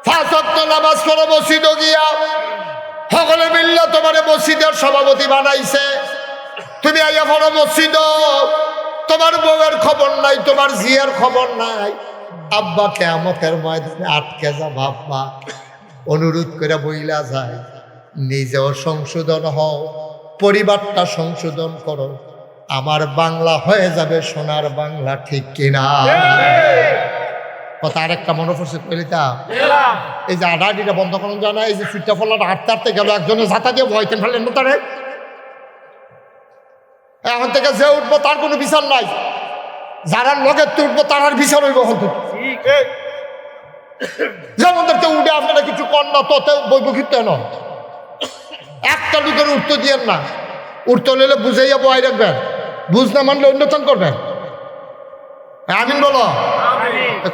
5 ওয়াক্ত নামাজ পড়ো মসজিদে গিয়া, সকলে মিল্লা তোমার মসজিদের সভাপতি বানাইছে। তুমি আইয়া পড়ো মসজিদ, তোমার বউয়ের খবর নাই, তোমার জিয়ার খবর নাই। আব্বা কিয়ামতের ময়দানে আটকে যা ভাববা। অনুরোধ করে বইলা যায়, নিজেও সংশোধন হও, পরিবারটা সংশোধন করো, আমার বাংলা হয়ে যাবে সোনার বাংলা, ঠিক কিনা? কথা আরেকটা মনে পড়ছে কইলিতা, এই যে আডাআডিটা বন্ধ করানো যায় না, এই যে ফিটটা ফলাটা হাঁটতে হাঁটতে গেল, একজনের ছাতা দিয়ে ভয়তেন ফেলেন না তারে। এখন থেকে যে উঠবো তার কোনো বিচার নাই, যারা লগে উঠবো তার আর বিচার হইব। যেমনদেরকে উঠে আপনারা কিছু কর না, তত বৈবক্ষিত ন একটা লোকের উঠতে দিয়েন না। উঠতে হলে বুঝাইয়া বয় রাখবেন, বুঝ না মানলে অন্যতন করবেন। আমিন বলো।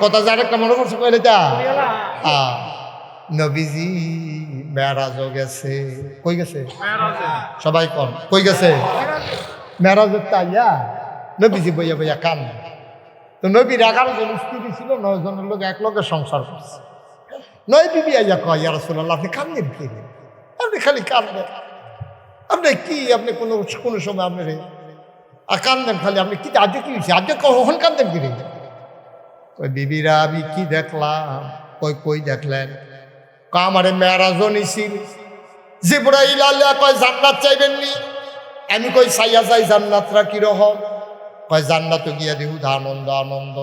কথা যে আরেকটা মনে করছে কইলে তা, নবীজি মেরাজও গেছে। কই গেছে? সবাই কন কই গেছে? মেরাজের তাইয়া নবীজি বইয়া বইয়া কান। তো নবীর 11 জন স্ত্রী ছিল, 9 জনের লোক এক লোকের সংসার করছে। 9 বিবি আইয়া কয়, ইয়া রাসূলুল্লাহ আপনি কান্দেন কি? আপনি খালি কান্দেন, আপনি কি, আপনি কোনো সময় আপনি আর কান্দেন খালি, আপনি কি আজকে কি হয়েছে? আজকে কখন কান্দেন কি রে? ওই বিবিরা আমি কি দেখলাম? কই দেখলেন? আমারে মেরাজও নিছিল। জিবরাইল আল্লাহ কয় জান্নাত চাইবেননি? আমি কই চাইয়া যাই, জান্নাতরা কিরকম? কয় জান্নাতও গিয়া দেহু আনন্দ আনন্দ।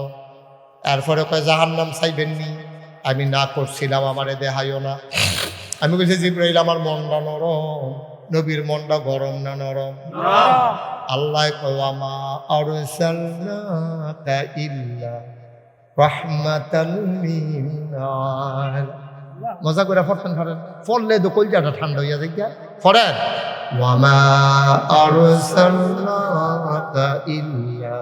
এরপরে কয় জাহান্নাম চাইবেননি? আমি না করছিলাম, আমারে দেখাইও না। আমি কইছি জিবরাইল আমার মনটা নরম, নবীর মনটা গরম না নরম? আল্লাহ কয় আমা আরসালনাকা ইল্লা রাহমাতাল লিল-আলামিন। মজা করে পড়তেন, পারেন পড়লে তো কলজাটা ঠান্ডা হইয়া যায়। পড়েন, ওয়ামা আরসালনাকা ইল্লা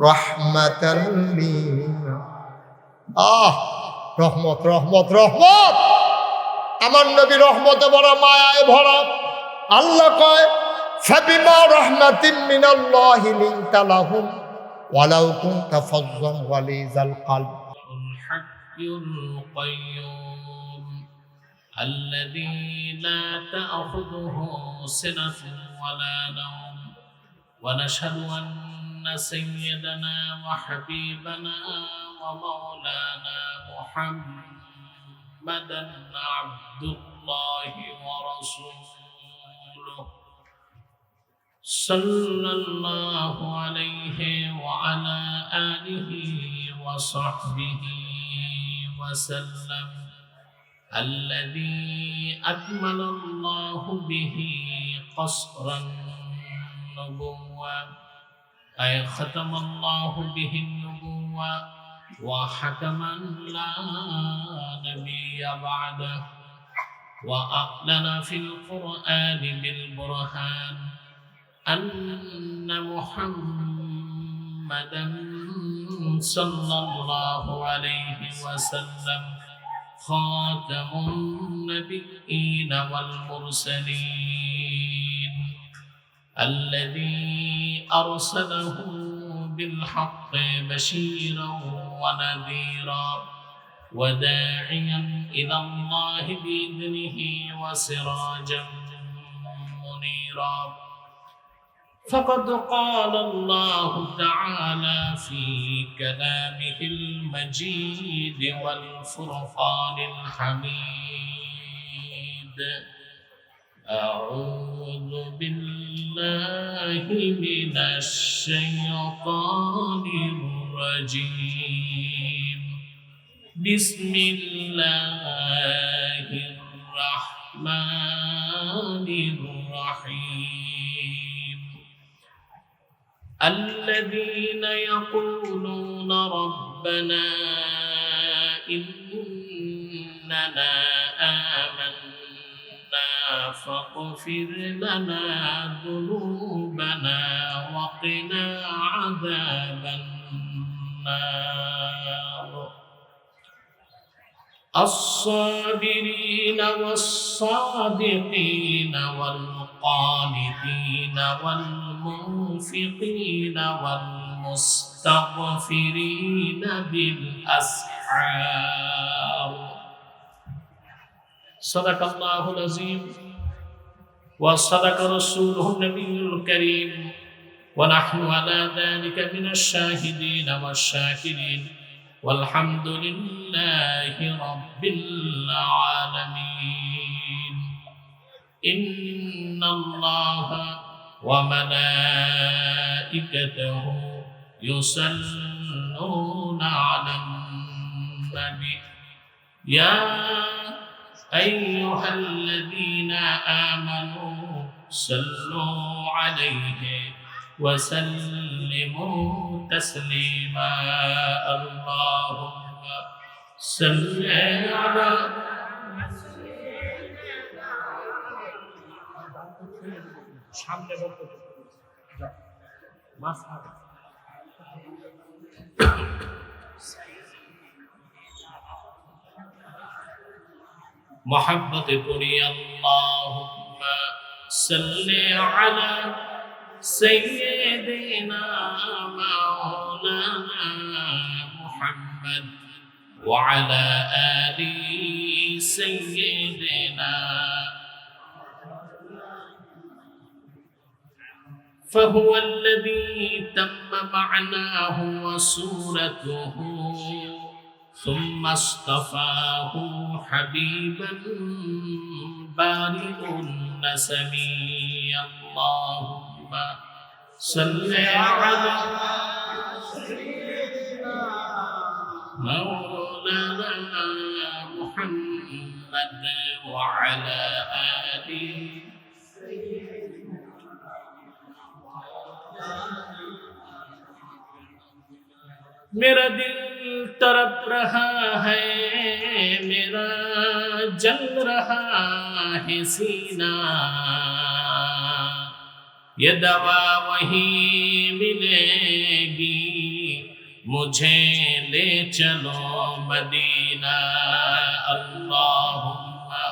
রাহমাতাল লিল-আলামিন। রহমত রহমত রহমত, আমার নবী রহমতে ভরা, মায়ায় ভরা। আল্লাহ কয় ফাবিমা রাহমাতিন মিনাল্লাহি লিনতা লাহুম ওয়ালাউ কুনতা ফাযযান গালিযাল কলব। الذي لا تأخذه سنة ولا نوم ونشهد أن سيدنا وحبيبنا ومولانا محمدا عبد الله ورسوله صلى الله عليه وعلى آله وصحبه وسلم الذي أكمل الله به قصر النبوة أي ختم الله به النبوة وحكما لا نبي بعده وأعلن في القرآن بالبرهان أن محمدا صلى الله عليه وسلم خاتم النبيين والمرسلين الذي أرسله بالحق بشيرا ونذيرا وداعيا إلى الله بإذنه وسراجا منيرا فقد قال الله تعالى في كلامه المجيد والفرقان الحميد أعوذ بالله من الشيطان الرجيم بسم الله الرحمن الرحيم الذين يقولون ربنا إننا آمنا فاغفر لنا ذنوبنا وقنا عذاب النار الصابرين والصادقين والقانتين والمنفقين والمستغفرين بالأسحار صدق الله العظيم وصدق رسوله النبي الكريم ونحن على ذلك من الشاهدين والشاكرين والحمد لله رب العالمين إن الله وملائكته يصلون على النبي يا أيها الذين آمنوا صلوا عليه وسلموا تسليما اللهم صل على محبت پوری اللهم صل على سيدنا مولانا محمد وعلى آل سيدنا فهو الذي تم معناه وصورته ثم اصطفاه حبيبا بارئ النسمي اللهم صل على مولانا محمد وعلى آله मेरा दिल तड़प रहा है मेरा जल रहा है सीना ये दवा वही मिलेगी मुझे ले चलो मदीना अल्लाहुम्मा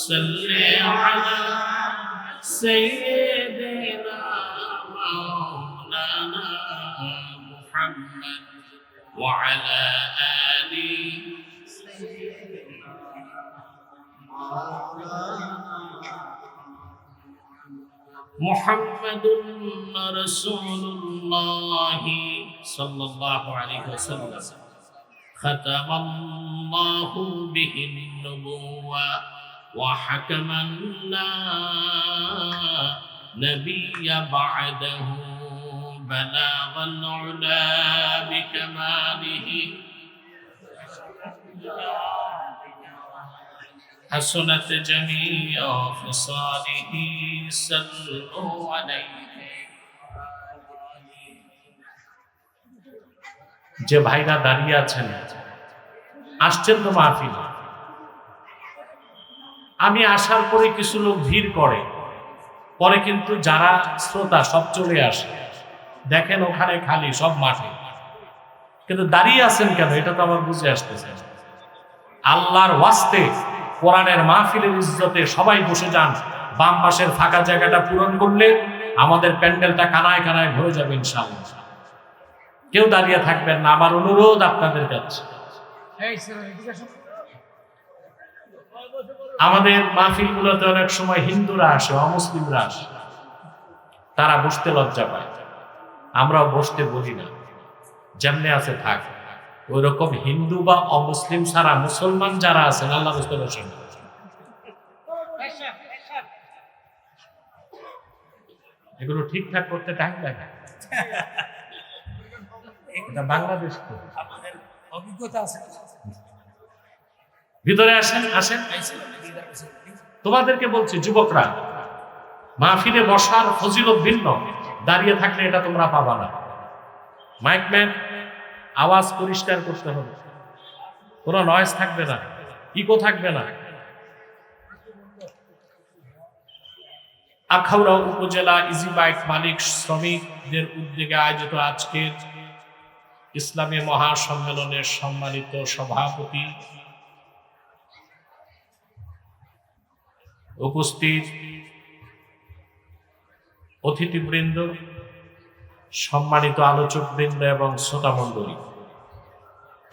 सल्ली अला सय्यिदिना मौलाना मुहम्मद وعلى آل محمد رسول الله صلى الله عليه وسلم ختم الله به النبوة وحكما لا نبي بعده بلاغ العلا بكماله حسنت جميع خصاله صلوا عليه যে ভাইরা দাঁড়িয়ে আছেন আসছেন তো মাহফিল আমি আসার পরে কিছু লোক ভিড় করে পরে কিন্তু যারা শ্রোতা সব চলে আসে দেখেন ওখানে খালি সব মাঠে কিন্তু দাঁড়িয়ে আছেন কেন এটা তো আমার বুঝে আসতেছে আল্লাহর ওয়াস্তে কোরআনের মাহফিলের ইজ্জতে সবাই বসে যান বাম পাশের ফাঁকা জায়গাটা পূরণ করলে আমাদের প্যান্ডেলটা কানায় কানায় ভরে যাবে ইনশাআল্লাহ কেউ দাঁড়িয়ে থাকবেন না আমার অনুরোধ আপনাদের কাছে আমাদের মাহফিলগুলোতে অনেক সময় হিন্দুরা আসে অমুসলিমরা আসে তারা বসতে লজ্জা পায় আমরাও বসতে বলি না যেমনে আছে থাক ওই রকম হিন্দু বা অমুসলিম ছাড়া মুসলমান যারা আছেন আল্লাহ রাসূল বলেন এগুলো ঠিকঠাক করতে টাইম লাগে। এটা বাংলাদেশ তো। আপনাদের অভিজ্ঞতা আছে? ভিতরে আসেন, আসেন। তোমাদেরকে বলছি যুবকরা, মাহফিলে বসার ফজিলত ভিন্ন, দাঁড়িয়ে থাকলে এটা তোমরা পাবা না। মাইকম্যান আওয়াজ পরিষ্কার করতে হবে, কোনো নয়েজ থাকবে না, ইকো থাকবে না। আখাউড়া উপজেলা ইজি বাইক মালিক শ্রমিকদের উদ্যোগে আয়োজিত আজকের ইসলামী মহাসম্মেলনের সম্মানিত সভাপতি, উপস্থিত অতিথিবৃন্দ, সম্মানিত আলোচকবৃন্দ এবং শ্রোতামণ্ডলী,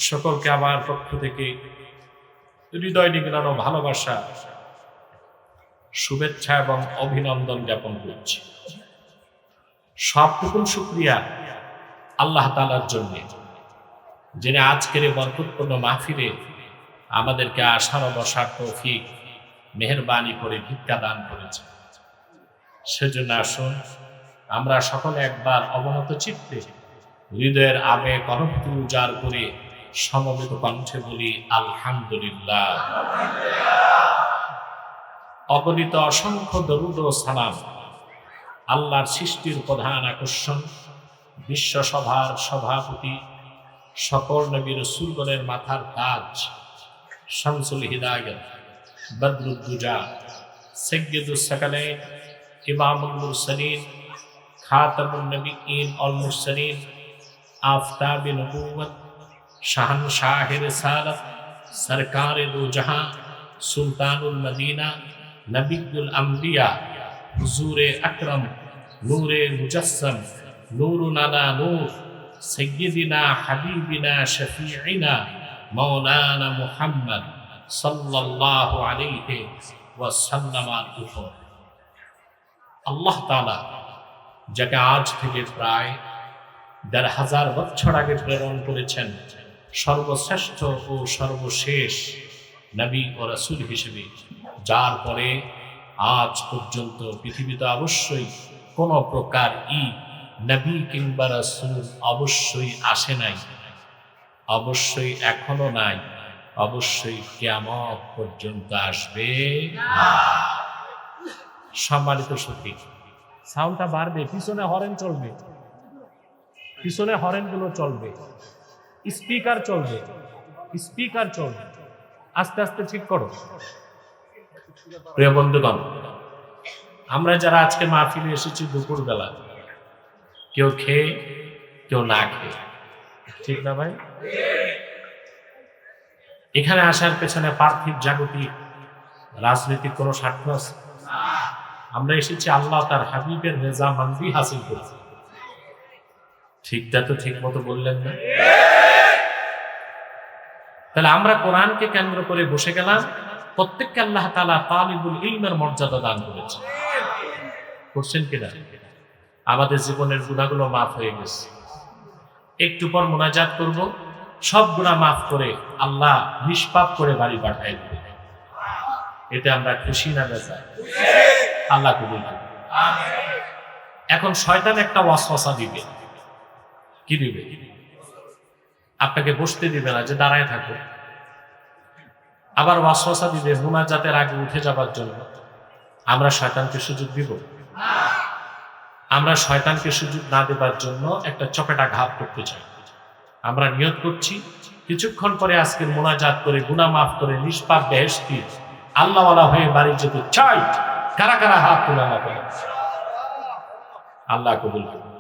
সকলকে আমার পক্ষ থেকে হৃদয় নিগড়ানো ভালোবাসা, শুভেচ্ছা এবং অভিনন্দন জ্ঞাপন করছি। সবটুকুন শুকরিয়া আল্লাহ তাআলার জন্য, যিনি আজকের এই বরকতপূর্ণ মাহফিলে আমাদেরকে আসার ও বসার তৌফিক মেহেরবানি করে ভিক্ষা দান করেছে। সেজন্য আসুন আমরা সকলে একবার অবনত চিত্তে হৃদয়ের আবেগ অনুভূতি উজাড় করে সমবেত কণ্ঠে বলি আলহামদুলিল্লাহ। অগণিত অসংখ্য দরুদ ও সালাম আল্লাহর সৃষ্টির প্রধান আকর্ষণ, বিশ্বসভার সভাপতি, সকল নবী রাসূলগণের মাথার তাজ, শামসুল হিদায়াত, বদরুদ্দুজা, সাইয়্যিদুস সাকালাইন, ইমামুল মুরসালিন, খাতামুন নবিয়্যিন ওয়াল মুরসালিন, আফতাবে নবুওয়াত, শাহনশাহে রিসালাত, সরকারে দো জাহাঁ, সুলতানুল মদিনা, নবিয়ুল আম্বিয়া, হুজুরে আকরম, নূরে মুজাসসাম, নূরুন আলা নূর, সাইয়্যিদিনা হাবিবিনা শফিঈনা মাওলানা মুহাম্মদ সাল্লাল্লাহু আলাইহি ওয়াসাল্লামের উপর আল্লাহ তাআলা যাকে আজ থেকে প্রায় ১,৫০০ বছর আগে প্রেরণ করেছেন সর্বশ্রেষ্ঠ ও সর্বশেষ নবী ও রাসূল হিসেবে, যার পরে আজ পর্যন্ত পৃথিবীতে অবশ্যই কোনো প্রকার নবী কিংবা রাসূল অবশ্যই আসে নাই, অবশ্যই এখনো নাই, অবশ্যই কিয়ামত পর্যন্ত আসবে না। সম্মানিত সুধী, সাউন্ডটা বাড়বে, পিছনে হরেন চলবে, পিছনে হরেনগুলো চলবে, স্পিকার চলবে, স্পিকার চলবে, আস্তে আস্তে ঠিক করো। প্রিয় বন্ধুগণ, আমরা যারা আজকে মাহফিলে এসেছি দুপুরবেলা, কেউ খেয়ে কেউ না খেয়ে, ঠিক না ভাই? এখানে আসার পেছনে পার্থিব জাগতিক রাজনৈতিক কোনো স্বার্থ আছে? আমরা এসেছি আল্লাহ তার হাবিবের রেজামন্দি হাসিল করতে। ঠিকটা তো ঠিক মতো বললেন না? তাহলে আমরা কোরআনকে কেন্দ্র করে বসে গেলাম, প্রত্যেককে আল্লাহ তাআলা তালিবুল ইলমের মর্যাদা দান করেছে। করছেন কিনা? আমাদের জীবনের গুনাহগুলো মাফ হয়ে গেছে, একটু পর মুনাজাত করব, সব গুনাহ মাফ করে আল্লাহ নিষ্পাপ করে বাড়ি পাঠায় দেবে। এতে আমরা খুশি না বেজার? আল্লাহ কবুল করুন। এখন শয়তান একটা ওয়াসওয়াসা দিবে। কি দিবে? আপনাকে বসতে দিবে না, যে দাঁড়ায় থাকো। আবার ওয়াসওয়াসা দিবে মুনাজাতের আগে উঠে যাবার জন্য। আমরা শয়তানকে সুযোগ দিব? আমরা শয়তানকে সুযোগ না দেবার জন্য একটা চপেটা ঘাত করতে চাই। আমরা নিয়ত করছি কিছুক্ষণ পরে আজকের মুনাজাত করে গুনাহ মাফ করে নিষ্পাপ বেহেশতি আল্লাহওয়ালা হয়ে বাড়ি যেতে চাই। কারা কারা হাত তুলে না করে? আল্লাহ কবুল করুন,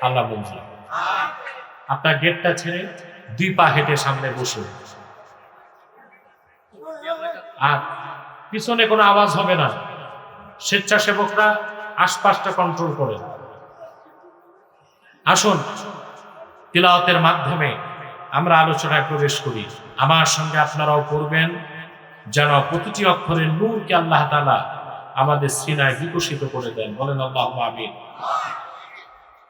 আল্লাহ মঞ্জুর। আপনার গেটটা ছেড়ে 2 পা হেঁটে সামনে বসুন, আর পিছনে কোনো আওয়াজ হবে না। স্বেচ্ছাসেবকরা আশপাশটা কন্ট্রোল করেন। আসুন তিলাওয়াতের মাধ্যমে আমরা আলোচনায় প্রবেশ করি। আমার সঙ্গে আপনারাও করবেন, যেন প্রতিটি অক্ষরের নূরকে আল্লাহ তাআলা আমাদের সিনায় বিকশিত করে দেন। বলেন আল্লাহুম্মা আমিন।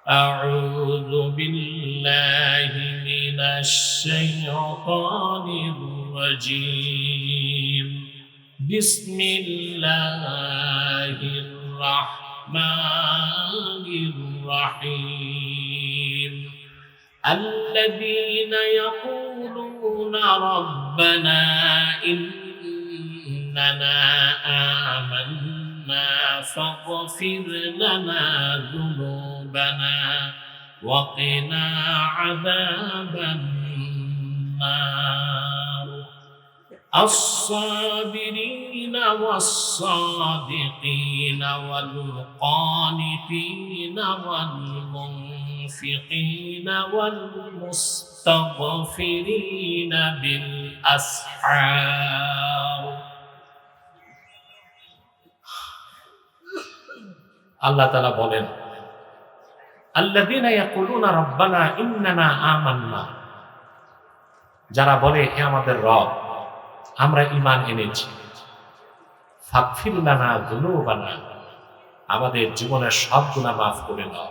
আউযু বিল্লাহি মিনাশ শাইতানির রাজীম। বিসমিল্লাহির রাহমানির الرحمن الرحيم الذين يقولون ربنا إننا آمنا فاغفر لنا ذنوبنا وقنا عذاب النار الصابرين والصادقين والقانتين والمنفقين والمستغفرين بالأسحار আল্লাহ তাআলা বলেন আল্লাযীনা ইয়াকুলুনা রাব্বানা ইন্নানা আমান্না, যারা বলে হে আমাদের রব আমরা ঈমান এনেছি, ফাগফির লানা যুনুবানা, আমাদের জীবনের সব গুনাহ মাফ করে দাও,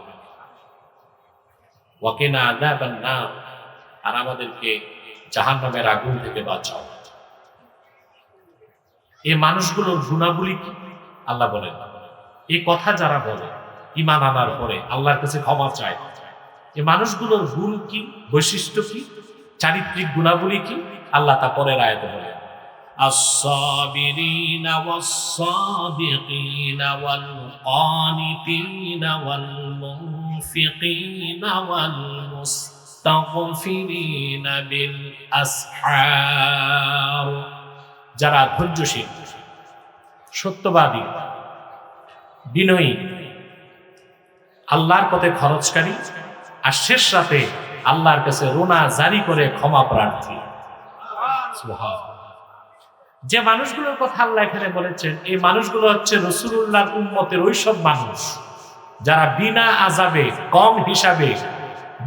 ওয়া কিনা আযাবান নার, আর আমাদেরকে জাহান্নামের আগুন থেকে বাঁচাও। এই মানুষগুলোর গুনাহগুলি কি আল্লাহ বলেন, এই কথা যারা বলে ঈমান আনার পরে আল্লাহর কাছে ক্ষমা চায়, এই মানুষগুলোর গুণ কি, বৈশিষ্ট্য কি, চারিত্রিক গুণাবলী কি আল্লাহ তা পরের আয়াতে বলেন الصابرين والصادقين والقانتين والمنفقين والمستغفرين بالأسحار, যারা ধৈর্যশীল, সত্যবাদী, বিনয়ী, আল্লাহর পথে খরচকারী, আর শেষ রাতে আল্লাহর কাছে রোনা জারি করে ক্ষমা প্রার্থী। সুবহানাল্লাহ। যে মানুষগুলোর কথা আল্লাহ এখানে বলেছেন, এই মানুষগুলো হচ্ছে রাসূলুল্লাহর উম্মতের ওইসব মানুষ যারা বিনা আযাবে, কম হিসাবে,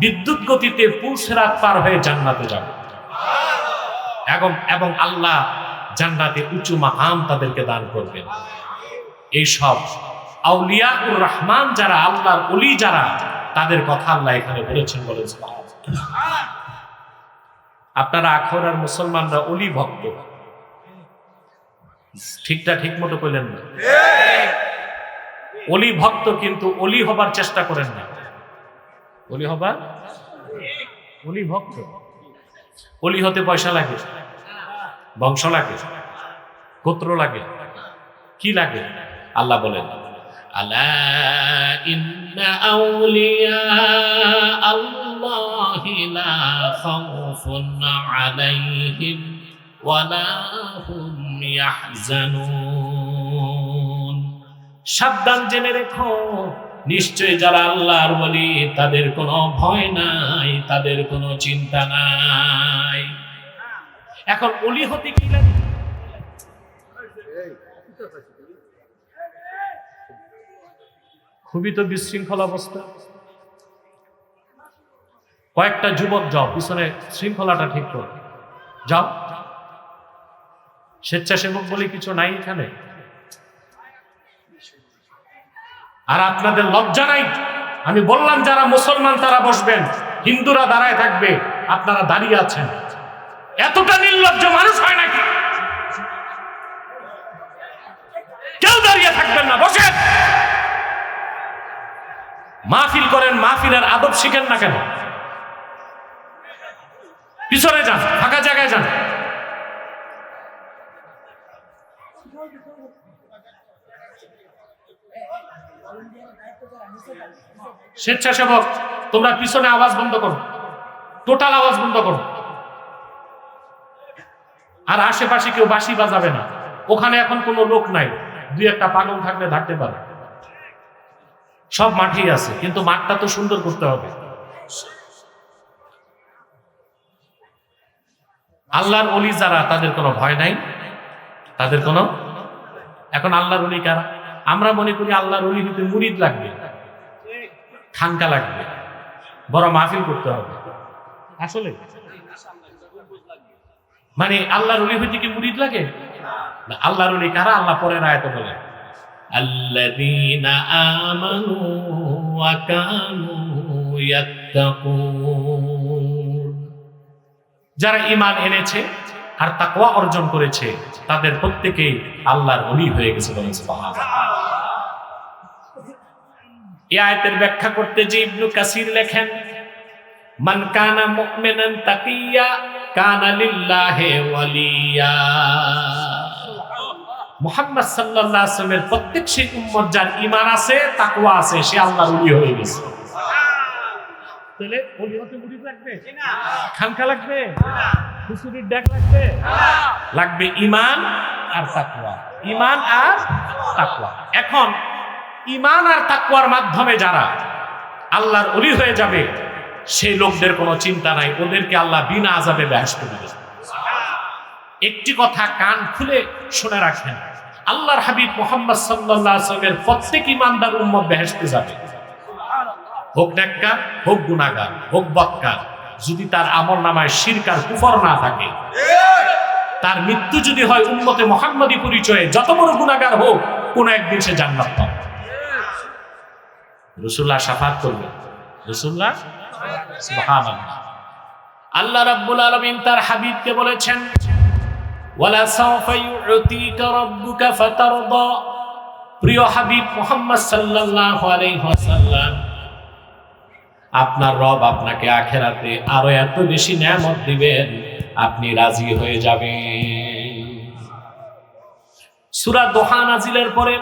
বিদ্যুৎ গতিতে পুলসিরাত পার হয়ে জান্নাতে যাবে, এবং আল্লাহ জান্নাতে উঁচু মাকাম তাদেরকে দান করবেন। এই সব আউলিয়াউর রহমান যারা, আল্লাহর ওলি যারা, তাদের কথা আল্লাহ এখানে বলেছেন। বলেন আপনারা আখরার মুসলমানরা ওলি ভক্ত, ঠিকটা ঠিক মতো কইলেন না। ওলি ভক্ত, কিন্তু ওলি হবার চেষ্টা করেন না। ওলি হবার, ওলি ভক্ত। ওলি হতে পয়সা লাগে, বংশ লাগে, গোত্র লাগে, কি লাগে? আল্লাহ বলেন আলা ইন্না আউলিয়া আল্লাহি লা খাউফুন আলাইহিম ওয়া লা হুম ইয়াহজানুন, সাবধান জেনে রেখো, নিশ্চয় যারা আল্লাহর ওলি তাদের কোনো ভয় নাই, তাদের কোনো চিন্তা নাই। এখন ওলি হতে কি লাগে? খুবই তো বিশৃঙ্খল অবস্থা। কয়েকটা যুবক যাও, পিছনে শৃঙ্খলাটা ঠিক করো, যাও। স্বেচ্ছাসেবক বলে কিছু নাই এখানে। আর আপনাদের লজ্জা নাই? আমি বললাম যারা মুসলমান তারা বসবেন, হিন্দুরা দাঁড়ায় থাকবে, আপনারা দাঁড়িয়ে আছেন। এতটা নির্লজ্জ মানুষ হয় নাকি? কেউ দাঁড়িয়ে থাকবেন না, বসেন। মাহফিল করেন, মাহফিলের আদব শিখেন না কেন? পিছনে যান, ফাঁকা জায়গায় যান। স্বেচ্ছাসেবক তোমরা পিছনে আওয়াজ বন্ধ করো, টোটাল আওয়াজ বন্ধ করো। আর আশেপাশে কেউ বাঁশি বাজাবে না। ওখানে এখন কোনো লোক নাই, দুই একটা পাগল থাকলে থাকতে পারে। সব মাঠেই আছে, কিন্তু মাঠটা তো সুন্দর করতে হবে। আল্লাহর ওলি যারা, তাদের কোনো ভয় নাই, তাদের কোনো। এখন আল্লাহর ওলি কারা? আমরা মনে করি আল্লাহর ওলি হইতে মুরিদ লাগবে, খানকা লাগবে, বড় মাহফিল করতে হবে। আসলে মানে আল্লাহর ওলি হইতে কি মুরিদ লাগে? না। আল্লাহর ওলি কারা? আল্লাহ পরের আয়াতে বলে আল্লাযীনা আমানু ওয়া কানু ইয়াত্তাকুন, যারা ঈমান এনেছে আর তাকওয়া অর্জন করেছে, তাদের প্রত্যেকেই আল্লাহর ওলি হয়ে গেছে। বলেন সুবহানাল্লাহ। এই আয়াতের ব্যাখ্যা করতে যে ইবনু কাসির লেখেন, মান কানা মুমিনান তাকিয়া কানা লিল্লাহি ওয়ালিয়া। মুহাম্মদ সাল্লাল্লাহু আলাইহি ওয়াসাল্লামের প্রত্যেক সেই উম্মত যার ঈমান আছে, তাকওয়া আছে, সে আল্লাহর ওলি হয়ে গেছে। তাহলে ওলি হতে মুরিদ লাগবে না, খানকা লাগবে না, হুজুরের ডাক লাগবে না, লাগবে ঈমান আর তাকওয়া। ঈমান আর তাকওয়া। এখন ঈমান আর তাকওয়ার মাধ্যমে যারা আল্লাহর ওলি হয়ে যাবে, সেই লোকদের কোনো চিন্তা নাই, ওদেরকে আল্লাহ বিনা আযাবে বেহেশত দিবেন। একটি কথা কান খুলে শুনে রাখেন, আল্লাহর হাবিব মুহাম্মদ সাল্লাল্লাহু আলাইহি ওয়াসাল্লামের প্রত্যেক ঈমানদার উম্মত বেহেশতে যাবে, হোক নেককার, হোক গুনাহগার, হোক বদকার, যদি তার আমলনামায় শিরক আর কুফর না থাকে, তার মৃত্যু যদি হয় উম্মতে মুহাম্মদী পরিচয়ে, যত বড় গুনাহগার হোক, কোন একদিন সে জান্নাত পাবে। রাসূলুল্লাহ শাফাআত করবেন, রাসূলুল্লাহ সুবহানাল্লাহ। আল্লাহ রাব্বুল আলামিন তার হাবিবকে বলেছেন, ওয়ালা সাওফা ইউতিকা রাব্বুকা ফাতারদা। প্রিয় হাবিব মুহাম্মদ সাল্লাল্লাহু আলাইহি ওয়াসাল্লাম, আপনার রব আপনাকে আখিরাতে আরো এত বেশি নিয়ামত দিবেন, আপনি রাজি হয়ে যাবেন। সূরা দোহা নাজিলের পরে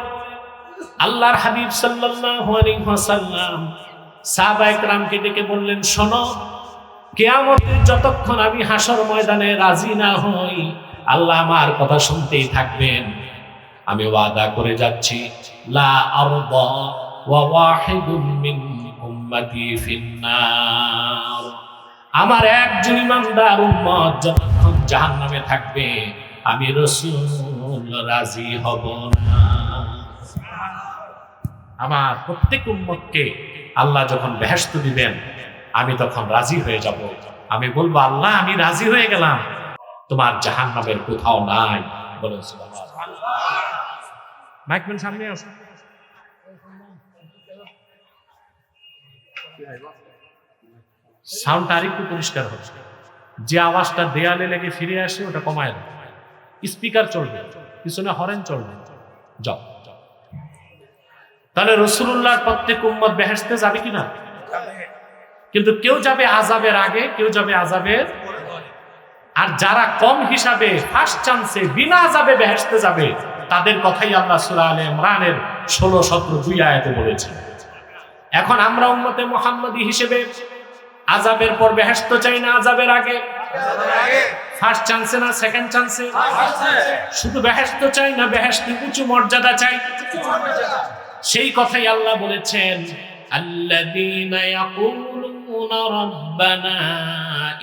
আল্লাহর হাবিব সাল্লাল্লাহু আলাইহি ওয়াসাল্লাম সাহাবায়ে কেরামকে ডেকে বললেন, শোনো, কিয়ামতে যতক্ষণ আমি হাসর ময়দানে রাজি না হই, আল্লাহ আমার কথা শুনতেই থাকবেন। আমি ওয়াদা করে যাচ্ছি, লা আরদা ওয়া ওয়াহিদুম মিন উম্মতি ফিন্নার। আমার একজন ইমানদার উম্মত যতক্ষণ জাহান্নামে থাকবে, আমি রাসূল রাজি হব না। আমার প্রত্যেক উম্মতকে আল্লাহ যখন বেহেশত দিবেন, আমি তখন রাজি হয়ে যাব। আমি বলবো, আল্লাহ আমি রাজি হয়ে গেলাম, তোমার জাহান্নামের কোথাও নাই। বলেন সুবহানাল্লাহ। মাইকম্যান সামনে আসো। সাউন্ডটা আরেকটু পরিষ্কার হচ্ছে, যে আওয়াজটা দেয়ালে লেগে ফিরে আসে ওটা কমায় দাও। স্পিকার চলবে, পিছনে হরেন চলবে, যাও। তাহলে রাসূলুল্লাহর প্রত্যেক উম্মত বেহেশতে যাবে কিনা? কিন্তু কেউ যাবে আযাবের আগে, কেউ যাবে আযাবের। আর যারা কম হিসাবে ফার্স্ট চান্সে বিনা আযাবে বেহেশতে যাবে, তাদের কথাই আল্লাহ সূরা আলে ইমরানের 16, 17, 2 আয়াতে বলেছেন। এখন আমরা উম্মতে মুহাম্মদী হিসেবে আযাবের পর বেহেশত চাই না আযাবের আগে? ফার্স্ট চান্সে না সেকেন্ড চান্সে? শুধু বেহেশত চাই না বেহেশতের উঁচু মর্যাদা চাই? সেই কথাই আল্লাহ বলেছেন, আল্লাযীনা ইয়াকুলুনা রাব্বানা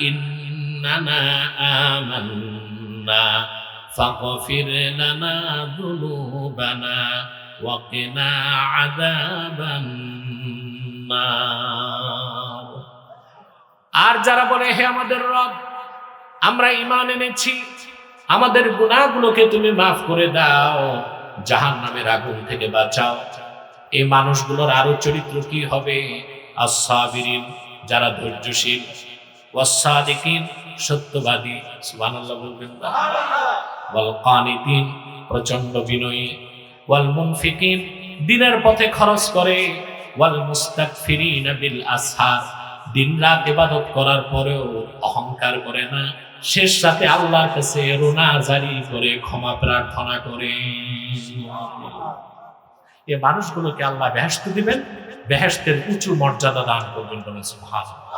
ইন্নানা আমান্না ফাগফির লানা যুনুবানা ওয়া কিনা আযাবান নার। আর যারা বলে, হে আমাদের রব, আমরা ঈমান এনেছি, আমাদের গুনাহগুলোকে তুমি মাফ করে দাও, জাহান্নামের আগুন থেকে বাঁচাও, এই মানুষগুলোর আরো চরিত্র কি হবে? আস-সাবিরিন, যারা ধৈর্যশীল, ওয়াস-সাদিকিন, সত্যবাদী, সুবহানাল্লাহ বলবেন না, ওয়াল কানিতিন, প্রচন্ড বিনয়ী, ওয়াল মুনফিকিন, দিনের পথে খরচ করে, ওয়াল মুস্তাগফিরিনা বিল আসহার, দিনরাত ইবাদত করার পরেও অহংকার করে না, শেষ রাতে আল্লাহর কাছে রোনা জারি করে ক্ষমা প্রার্থনা করে। এই মানুষগুলোকে আল্লাহ বেহেশত দিবেন, বেহেশতের উঁচু মর্যাদা দান করবেন। বলেন সুবহানাল্লাহ।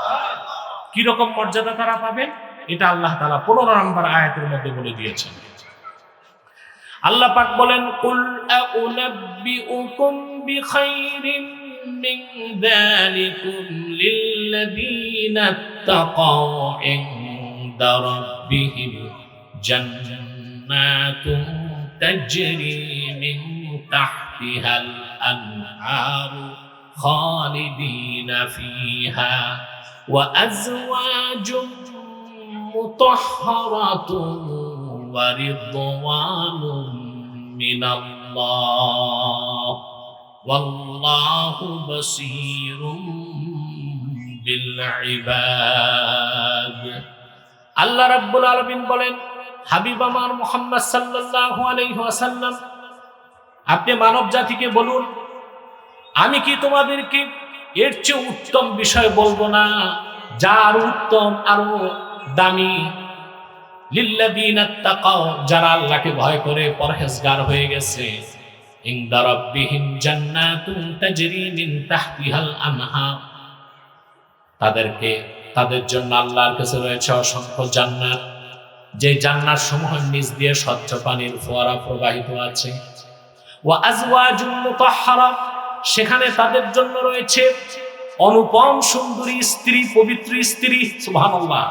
কি রকম মর্যাদা তারা পাবেন, এটা আল্লাহ তাআলা 15 নম্বর আয়াতের মধ্যে বলে দিয়েছেন। আল্লাহ পাক বলেন, কুল আউনাব্বিউকুম বিখাইরিন মিন যালিকুম লিল্লাযীনা তাকাউ ইনদা রাব্বিহিম জান্নাতুন তাজরি মিন তাহতিহাল আনহারু খালিদিনা ফিহা ওয়া আজওয়াজুম মুতাহহারাতুন ওয়া রিদওয়ানুম মিনাল্লাহ ওয়াল্লাহু বাসীরুম বিল ইবাদ। আল্লাহ রাব্বুল আলামিন বলেন, হাবিব আমার মুহাম্মদ সাল্লাল্লাহু আলাইহি ওয়াসাল্লাম, আপনি মানব জাতিকে বলুন, আমি কি তোমাদেরকে এর চেয়ে উত্তম বিষয় বলবো না, যার উত্তম আরো দামি? লিল্লাযীনা তাকাও, যারা আল্লাহকে ভয় করে পরহেজগার হয়ে গেছে, ইনদা রাব্বিহিম জান্নাতুন তাজরি মিন তাহতিহাল আনহার, তাদের জন্য আল্লাহর কাছে রয়েছে অসংখ্য জান্নাত, যে জান্নাত সমূহের নিচ দিয়ে স্বচ্ছ পানির ফোয়ারা প্রবাহিত আছে। ওয়া আজওয়াজুম মুতাহহারা, সেখানে তাদের জন্য রয়েছে অনুপম সুন্দরী স্ত্রী, পবিত্র স্ত্রী। সুবহানাল্লাহ।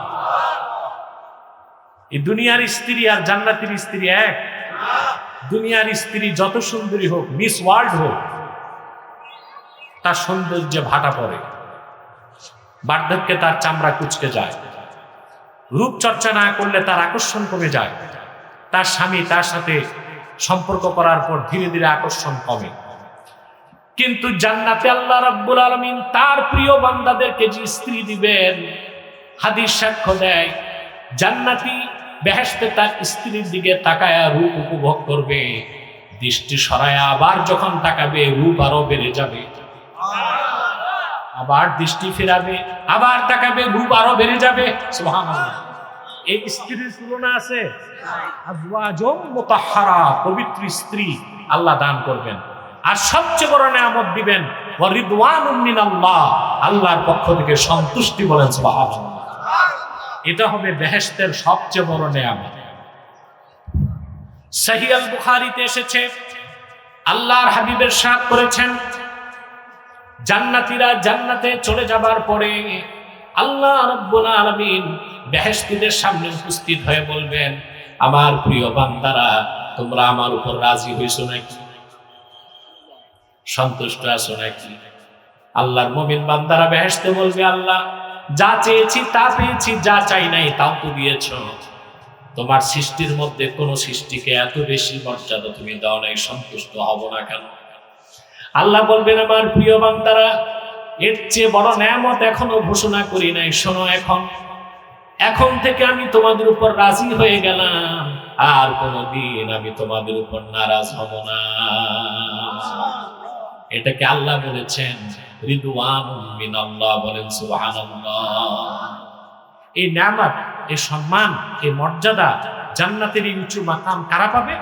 এই দুনিয়ার স্ত্রী আর জান্নাতের স্ত্রী এক? দুনিয়ার স্ত্রী যত সুন্দরী হোক, মিস ওয়ার্ল্ড হোক, তার সৌন্দর্যে ভাটা পড়ে, বার্ধক্যে তার চামড়া কুঁচকে যায়, রূপচর্চা না করলে তার আকর্ষণ কমে যায়, তার স্বামী তার সাথে সম্পর্ক করার পর ধীরে ধীরে আকর্ষণ কমে। কিন্তু জান্নাতে আল্লাহ রাব্বুল আলামিন তার প্রিয় বান্দাদেরকে যে স্ত্রী দিবেন, হাদিস সাক্ষ্য দেয়, জান্নাতি বেহেশতে তার স্ত্রীর দিকে তাকায়া রূপ উপভোগ করবে, দৃষ্টি সরায়া আবার যখন তাকাবে রূপ আরো বেড়ে যাবে, আবার দৃষ্টি ফেরাবে, আবার তাকাবে, রূপ আরো বেড়ে যাবে। সুবহানাল্লাহ। এই স্ত্রীর তুলনা আছে? আজওয়াজুম মুতাহহারা, পবিত্র স্ত্রী আল্লাহ দান করবেন। আর সবচেয়ে বড় নিয়ামত দিবেন, ওয়া রিদওয়ানুম মিনাল্লাহ, আল্লাহর পক্ষ থেকে সন্তুষ্টি। বলেন সুবহানাল্লাহ। এটা হবে বেহেশতের সবচেয়ে বড় নিয়ামত। সহিহ আল বুখারীতে এসেছে, আল্লাহর হাবিব ইরশাদ করেছেন, জান্নাতীরা জান্নাতে চলে যাবার পরে আল্লাহ রাব্বুল আলামিন বেহেশতীদের সামনে উপস্থিত হয়ে বলবেন, আমার প্রিয় বান্দারা, তোমরা আমার উপর রাজি হইছো নাকি? সন্তুষ্ট আছো নাকি? আল্লাহর মুমিন বান্দারা বেহেশতে বলবে, আল্লাহ যা চেয়েছি তা পেয়েছি, যা চাই নাই তাও তো দিয়েছো। তোমার সৃষ্টির মধ্যে কোন সৃষ্টিকে এত বেশি মর্যাদা তুমি দাও নাই, সন্তুষ্ট হব না কেন? আল্লাহ বলবেন, আমার প্রিয় বান্দারা, এর চেয়ে বড় নিয়ামত এখনো ঘোষণা করি নাই, শোনো। এখন থেকে আমি তোমাদের উপর রাজি হয়ে গেলাম, আর কোনদিন আমি তোমাদের উপর নারাজ হব না। এটাকে আল্লাহ বলেছেন রিদওয়ানুম মিনাল্লাহ। বলেন সুবহানাল্লাহ। এই নিয়ামত, এই সম্মান, এই মর্যাদা, জান্নাতের এই উঁচু মাকাম কারা পাবে?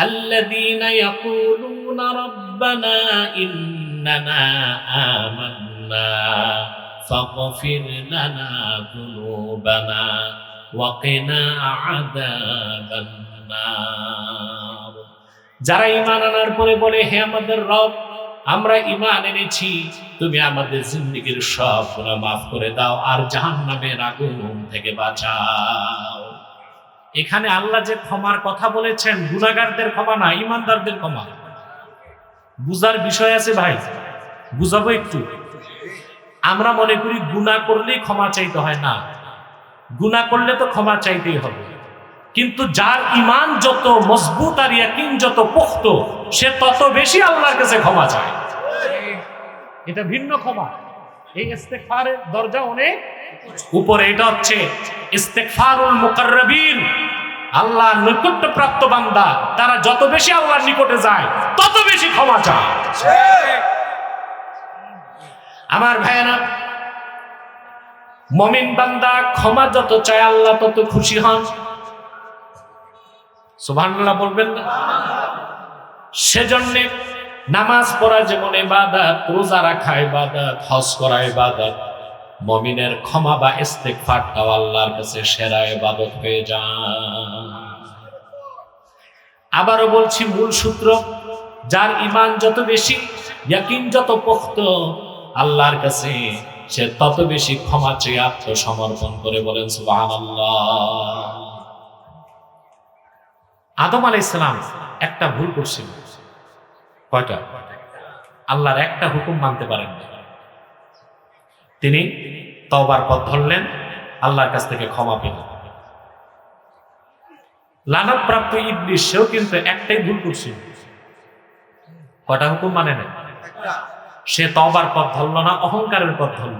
আল্লাযীনা ইয়াকুলুনা রাব্বানা ইন্নানা আমান্না ফাগফির লানা যুনুবানা ওয়া কিনা আযাবান নার। যারা ঈমান আনার পরে বলে, হে আমাদের রব, আমরা ঈমান এনেছি, তুমি আমাদের জিন্দেগীর সব গুনাহ মাফ করে দাও আর জাহান্নামের আগুন থেকে বাঁচাও। এখানে আল্লাহ যে ক্ষমার কথা বলেছেন, গুনাহগারদের ক্ষমা না, ঈমানদারদের ক্ষমা। বুঝার বিষয় আছে ভাই, বুঝাবো একটু। আমরা মনে করি গুনাহ করলেই ক্ষমা চাইতে হয় না, গুনাহ করলে তো ক্ষমা চাইতেই হবে, কিন্তু যার ঈমান যত মজবুত আর ইয়াকিন যত পোক্ত, সে তত বেশি আল্লাহর কাছে ক্ষমা চায়। এটা ভিন্ন ক্ষমা। এই ইস্তেগফারের দরজা অনেক উপরে। এটা হচ্ছে ইস্তেগফারুল মুকাররাবিন, আল্লাহর নৈকট্যপ্রাপ্ত বান্দা, তারা যত বেশি আল্লাহর নিকটে যায় তত বেশি ক্ষমা চায়। আমার ভাইয়েরা, মুমিন বান্দা ক্ষমা যত চায় আল্লাহ তত খুশি হন। সুবহানাল্লাহ বলবেন না? সেজন্য নামাজ পড়া যেমন ইবাদত, রোজা রাখা ইবাদত, হজ করা ইবাদত, মুমিনের ক্ষমা বা ইস্তেগফারটাও আল্লাহর কাছে সেরা ইবাদত হয়ে যায়। আবারও বলছি, মূল সূত্র, যার ঈমান যত বেশি, ইয়াকিন যত পোক্ত, আল্লাহর কাছে সে তত বেশি ক্ষমা চেয়ে আত্মসমর্পণ করে। বলেন সুবহানাল্লাহ। আদম আলাইহিস সালাম একটা ভুল করছিল। কয়টা? আল্লাহর একটা হুকুম মানতে পারেন না। তিনি তওবার পথ ধরলেন, আল্লাহর কাছ থেকে ক্ষমা পেলেন। লানতপ্রাপ্ত ইবলিস, সেও কিন্তু একটাই ভুল করছিল। কয়টা হুকুম মানে না? সে তওবার পথ ধরল না, অহংকারের পথ ধরল।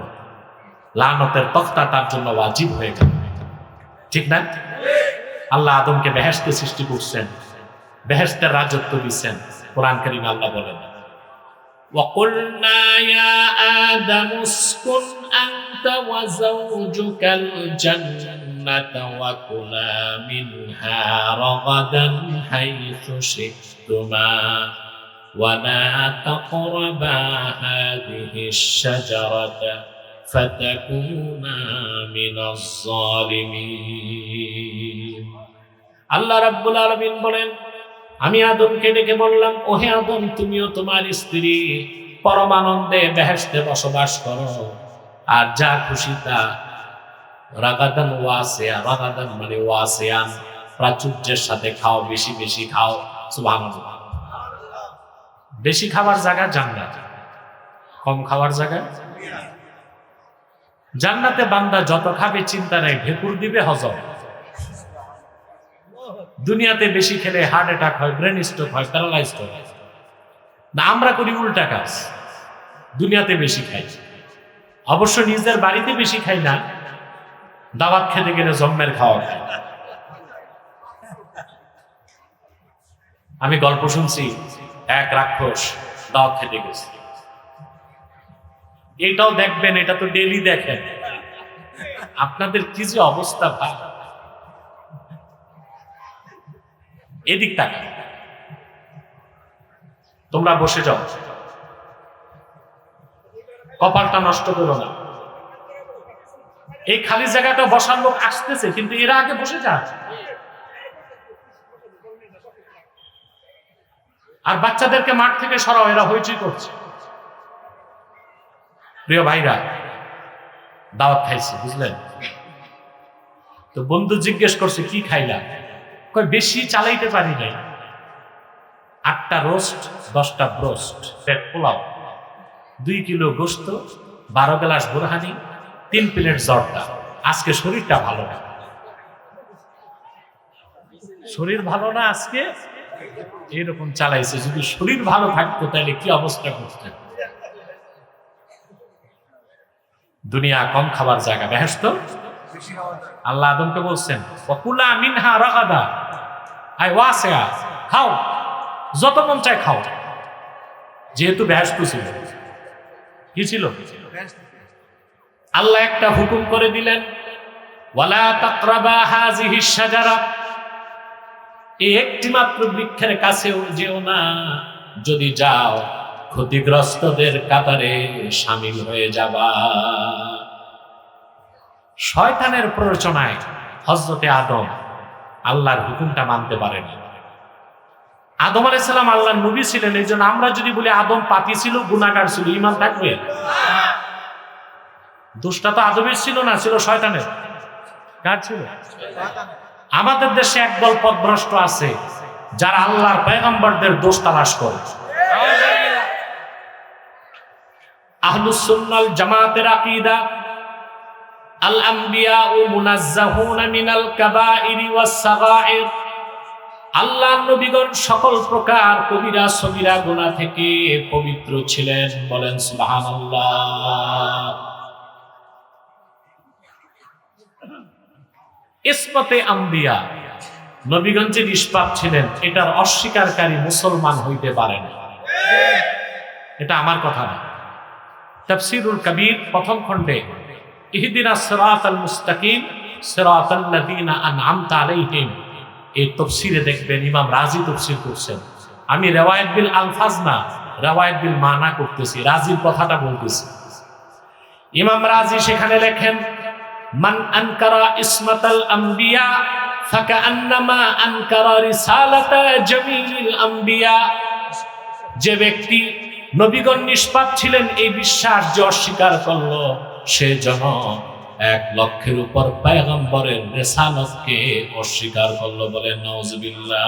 লানতের তখতা তার জন্য ওয়াজিব হয়ে গেল। ঠিক না? আল্লাহ আদমকে বেহেশতে সৃষ্টি করছেন, বেহেশতের রাজত্ব দিচ্ছেন। কোরআন কারীমে আল্লাহ বলেন, وقلنا يا آدم اسكن أنت وزوجك الجنة وكلا منها رغدا حيث شئتما ولا تقربا هذه الشجرة فتكونا من الظالمين আল্লাহ রাব্বুল আলামিন বলেন, আমি আদমকে ডেকে বললাম, ওহে আদম, তুমিও তোমার স্ত্রী পরমানন্দে বেহেশতে বসবাস করো, আর যা খুশি তা রাগাদান ওয়াসিয়া, রাগাদান মানে ওয়াসিয়ান, প্রাচুর্যের সাথে খাও, বেশি বেশি খাও। সুবহানাল্লাহ। বেশি খাবার জায়গা জান্নাত, কম খাবার জায়গা জান্নাতে। বান্দা যত খাবে চিন্তা নেই, ঢেকুর দিবে হজম। দুনিয়াতে বেশি খেলে হার্ট অ্যাটাক হয়, ব্রেন স্ট্রোক হয়, প্যারালাইজড হয়। না, আমরা করি উল্টা কাজ, দুনিয়াতে বেশি খাই। অবশ্য নিজের বাড়িতে বেশি খাই না, দাওয়াত খেতে গেলে জম্মের খাওয়া খাই। আমি গল্প শুনছি, এক রাক্ষস দাওয়াত খেতে গেছে। এটাও দেখবেন, এটা তো ডেইলি দেখেন। আপনাদের কি যে অবস্থা ভাই, এদিক তাকা, তোমরা বসে যাও, কপালটা নষ্ট করো না। এই খালি জায়গাটা বসার লোক আসতেছে, কিন্তু এরা আগে বসে যায়। আর বাচ্চাদেরকে মাঠ থেকে সরাও, এরা হইচই করছে। প্রিয় ভাইরা, দাওয়াত খাইছে, বুঝলেন তো? বন্ধু জিজ্ঞেস করছে, কি খাইলা? কই, বেশি চালাইতে পারি নাই, 8টা রোস্ট, 10টা ব্রোস্ট, পেট পোলাও, 2 কিলো গোস্ত, 12 গ্লাস বোরহানি, 3 প্লেট জর্দা। আজকে শরীরটা ভালো না। শরীর ভালো না আজকে, এরকম চালাইছে। যদি শরীর ভালো থাকতো তাহলে কি অবস্থা করতেন? দুনিয়া কম খাবার জায়গা, বেহেশত আল্লাহ আদমকে বলছেন, ওয়াকুলা মিনহা রাগাদা, আই ওয়াসিয়া, খাও, যত মন চায় খাও। যেহেতু বেহেশত ছিল, কি ছিল? আল্লাহ একটা হুকুম করে দিলেন, ওয়ালা তাকরাবা হাযিহিশ শাজারা, এই একটি মাত্র বৃক্ষের কাছেও যেও না, যদি যাও ক্ষতিগ্রস্তদের কাতারে শামিল হয়ে যাবা। শয়তানের প্ররোচনায় হযরতে আদম আল্লাহর হুকুমটা মানতে পারেনি। আদম আলাইহিস সালাম আল্লাহর নবী ছিলেন, এই জন্য আমরা যদি বলি আদম পাপী ছিল, গুনাহগার ছিল, ঈমান থাকবে? দোষটা তো আদমের ছিল না, ছিল শয়তানের। কার ছিল? আমাদের দেশে একদল পথভ্রষ্ট আছে, যারা আল্লাহর পয়গম্বরদের দোষ তালাশ করে। আহলুস সুন্নাল জামাতের আকীদা, আল আমবিয়াউ মুনাজ্জাহুনা মিনাল কাবাইরি ওয়াস সাগাইর, আল্লাহর নবীগণ সকল প্রকার কবিরা সগীরা গুনাহ থেকে পবিত্র ছিলেন। বলেন সুবহানাল্লাহ। ইসমতে আম্বিয়া, নবীগণ যে নিষ্পাপ ছিলেন, এটার অস্বীকারী মুসলমান হইতে পারে না। এটা আমার কথা না। তাফসীরুল কবীর প্রথম খণ্ডে ইহদিনাস সিরাতাল মুস্তাকিম সিরাতাল লাযিনা আন'আমতা আলাইহিম, এই তাফসীরে দেখবেন ইমাম রাজি তাফসীর করছেন। আমি রিওয়ায়াত বিল আলফাজ না, রিওয়ায়াত বিল মানা করতেছি, রাজির কথাটা বলতেছি। ইমাম রাজি সেখানে লেখেন, মান আনকারা ইসমাতাল আম্বিয়া ফাকান্নামা আনকারা রিসালাতা জামিল আম্বিয়া, যে ব্যক্তি নবীগণ নিষ্পাপ ছিলেন এই বিশ্বাস যে অস্বীকার করলো, সে যেন 1 লক্ষের উপর পয়গম্বরের রিসালাতকে অস্বীকার করলো। বলেন নাউজুবিল্লাহ।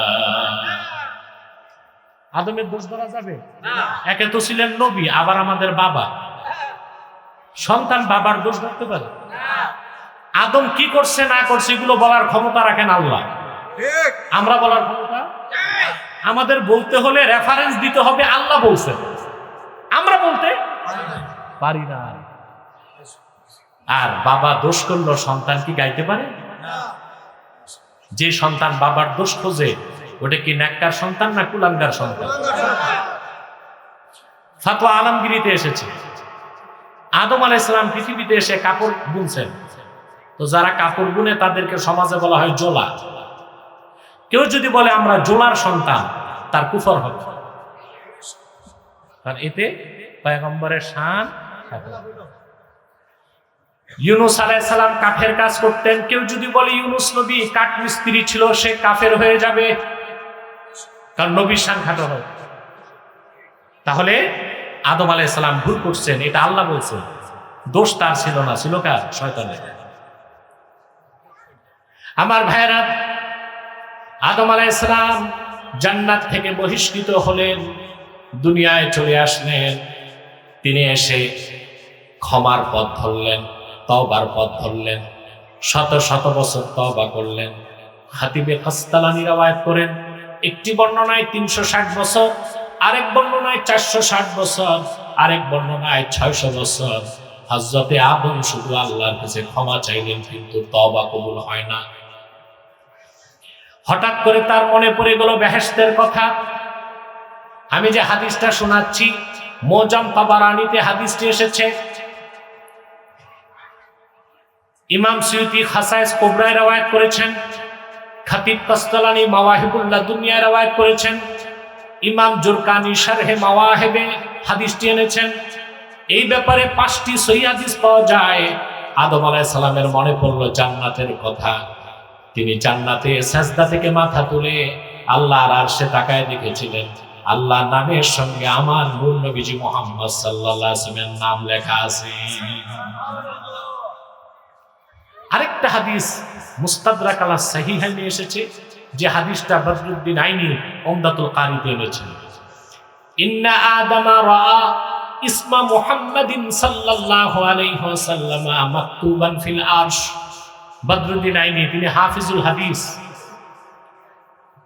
আদমের দোষ ধরা যাবে না? একে তো ছিলেন নবী, আবার আমাদের বাবা। সন্তান বাবার দোষ ধরতে পারে না। আদম কি করছে না করছে এগুলো বলার ক্ষমতা রাখেন আল্লাহ, আমরা বলার ক্ষমতা। আমাদের বলতে হলে রেফারেন্স দিতে হবে, আল্লাহ বলছেন, আমরা বলতে পারি না। আর বাবা দোষ করলো, সন্তান কি গাইতে পারে? যে সন্তান বাবার দোষ খোঁজে, ওটা কি নেককার সন্তান না কুলাঙ্গার সন্তান? ফাতোয়া আলমগিরিতে এসেছে। আদম আলাইহিস সালাম পৃথিবীতে এসে কাপড় বুনছেন, তো যারা কাপড় বুনে তাদেরকে সমাজে বলা হয় জোলা। কেউ যদি বলে আমরা জোলার সন্তান, তার কুফর হবে, কারণ এতে পয়গম্বরের শান থাকে। ইউনূস আলাইহিস সালাম কাঠের কাজ করতেন, কেউ যদি বলে ইউনূস নবী কাঠ মিস্ত্রি ছিল, সে কাফের হয়ে যাবে, কারণ নবীর শান খাটো হয়। তাহলে আদম আলাইহিস সালাম ভুল করছেন, এটা আল্লাহ বলছেন, দোষ তার ছিল না, ছিল কার? শয়তানের। আমার ভাইরা, আদম আলাইহিস সালাম জান্নাত থেকে বহিষ্কৃত হলেন, দুনিয়ায় চলে আসলেন। তিনি এসে ক্ষমার পথ ধরলেন, তওবার পথ ধরলেন, শত শত বছর তওবা করলেন। খাতিবে কাসতালানী রওয়ায়াত করেন, একটি বর্ণনায় 360 বছর, আরেক বর্ণনায় 460 বছর, আরেক বর্ণনায় 600 বছর হযরতে আদম শুধু আল্লাহর কাছে ক্ষমা চাইলেন, কিন্তু তওবা কবুল হয় না। হঠাৎ করে তার মনে পড়ে গেল বেহেশতের কথা। আমি যে হাদিসটা শোনাচ্ছি, মুজাম তাবারানীতে হাদিসটি এসেছে, ইমাম সুয়ুতী খাসায়েস কুবরায় রওয়ায়াত করেছেন, খাতিব কাসতালানী মাওয়াহিবুল লাদুনিয়ায় রওয়ায়াত করেছেন, ইমাম জুরকানি শারহে মাওয়াহিবে হাদিসটি এনেছেন। এই ব্যাপারে 5টি সহিহ হাদিস পাওয়া যায়। আদম আলাইহিস সালামের মনে পড়ল জান্নাতের কথা। তিনি জান্নাতে সাজদা থেকে মাথা তুলে আল্লাহর আরশে তাকায় দেখেছিলেন, আল্লাহ নামের সঙ্গে আমার নূর নবীজি মুহাম্মদ সাল্লাল্লাহু আলাইহি ওয়াসাল্লামের নাম লেখা আছে। আরেকটা হাদিস মুস্তাদরাক আলা সাহিহাইনে এসেছে, যে হাদিসটা বদরুদ্দিন আইনি উমদাতুল কারিতে এনেছেন। ইন্না আদামা রাআ ইসমা মুহাম্মাদিন সাল্লাল্লাহু আলাইহি ওয়াসাল্লাম মাকতুবান ফিল আরশ। বদরুদ্দিন আইনি, তিনি হাফিজুল হাদিস,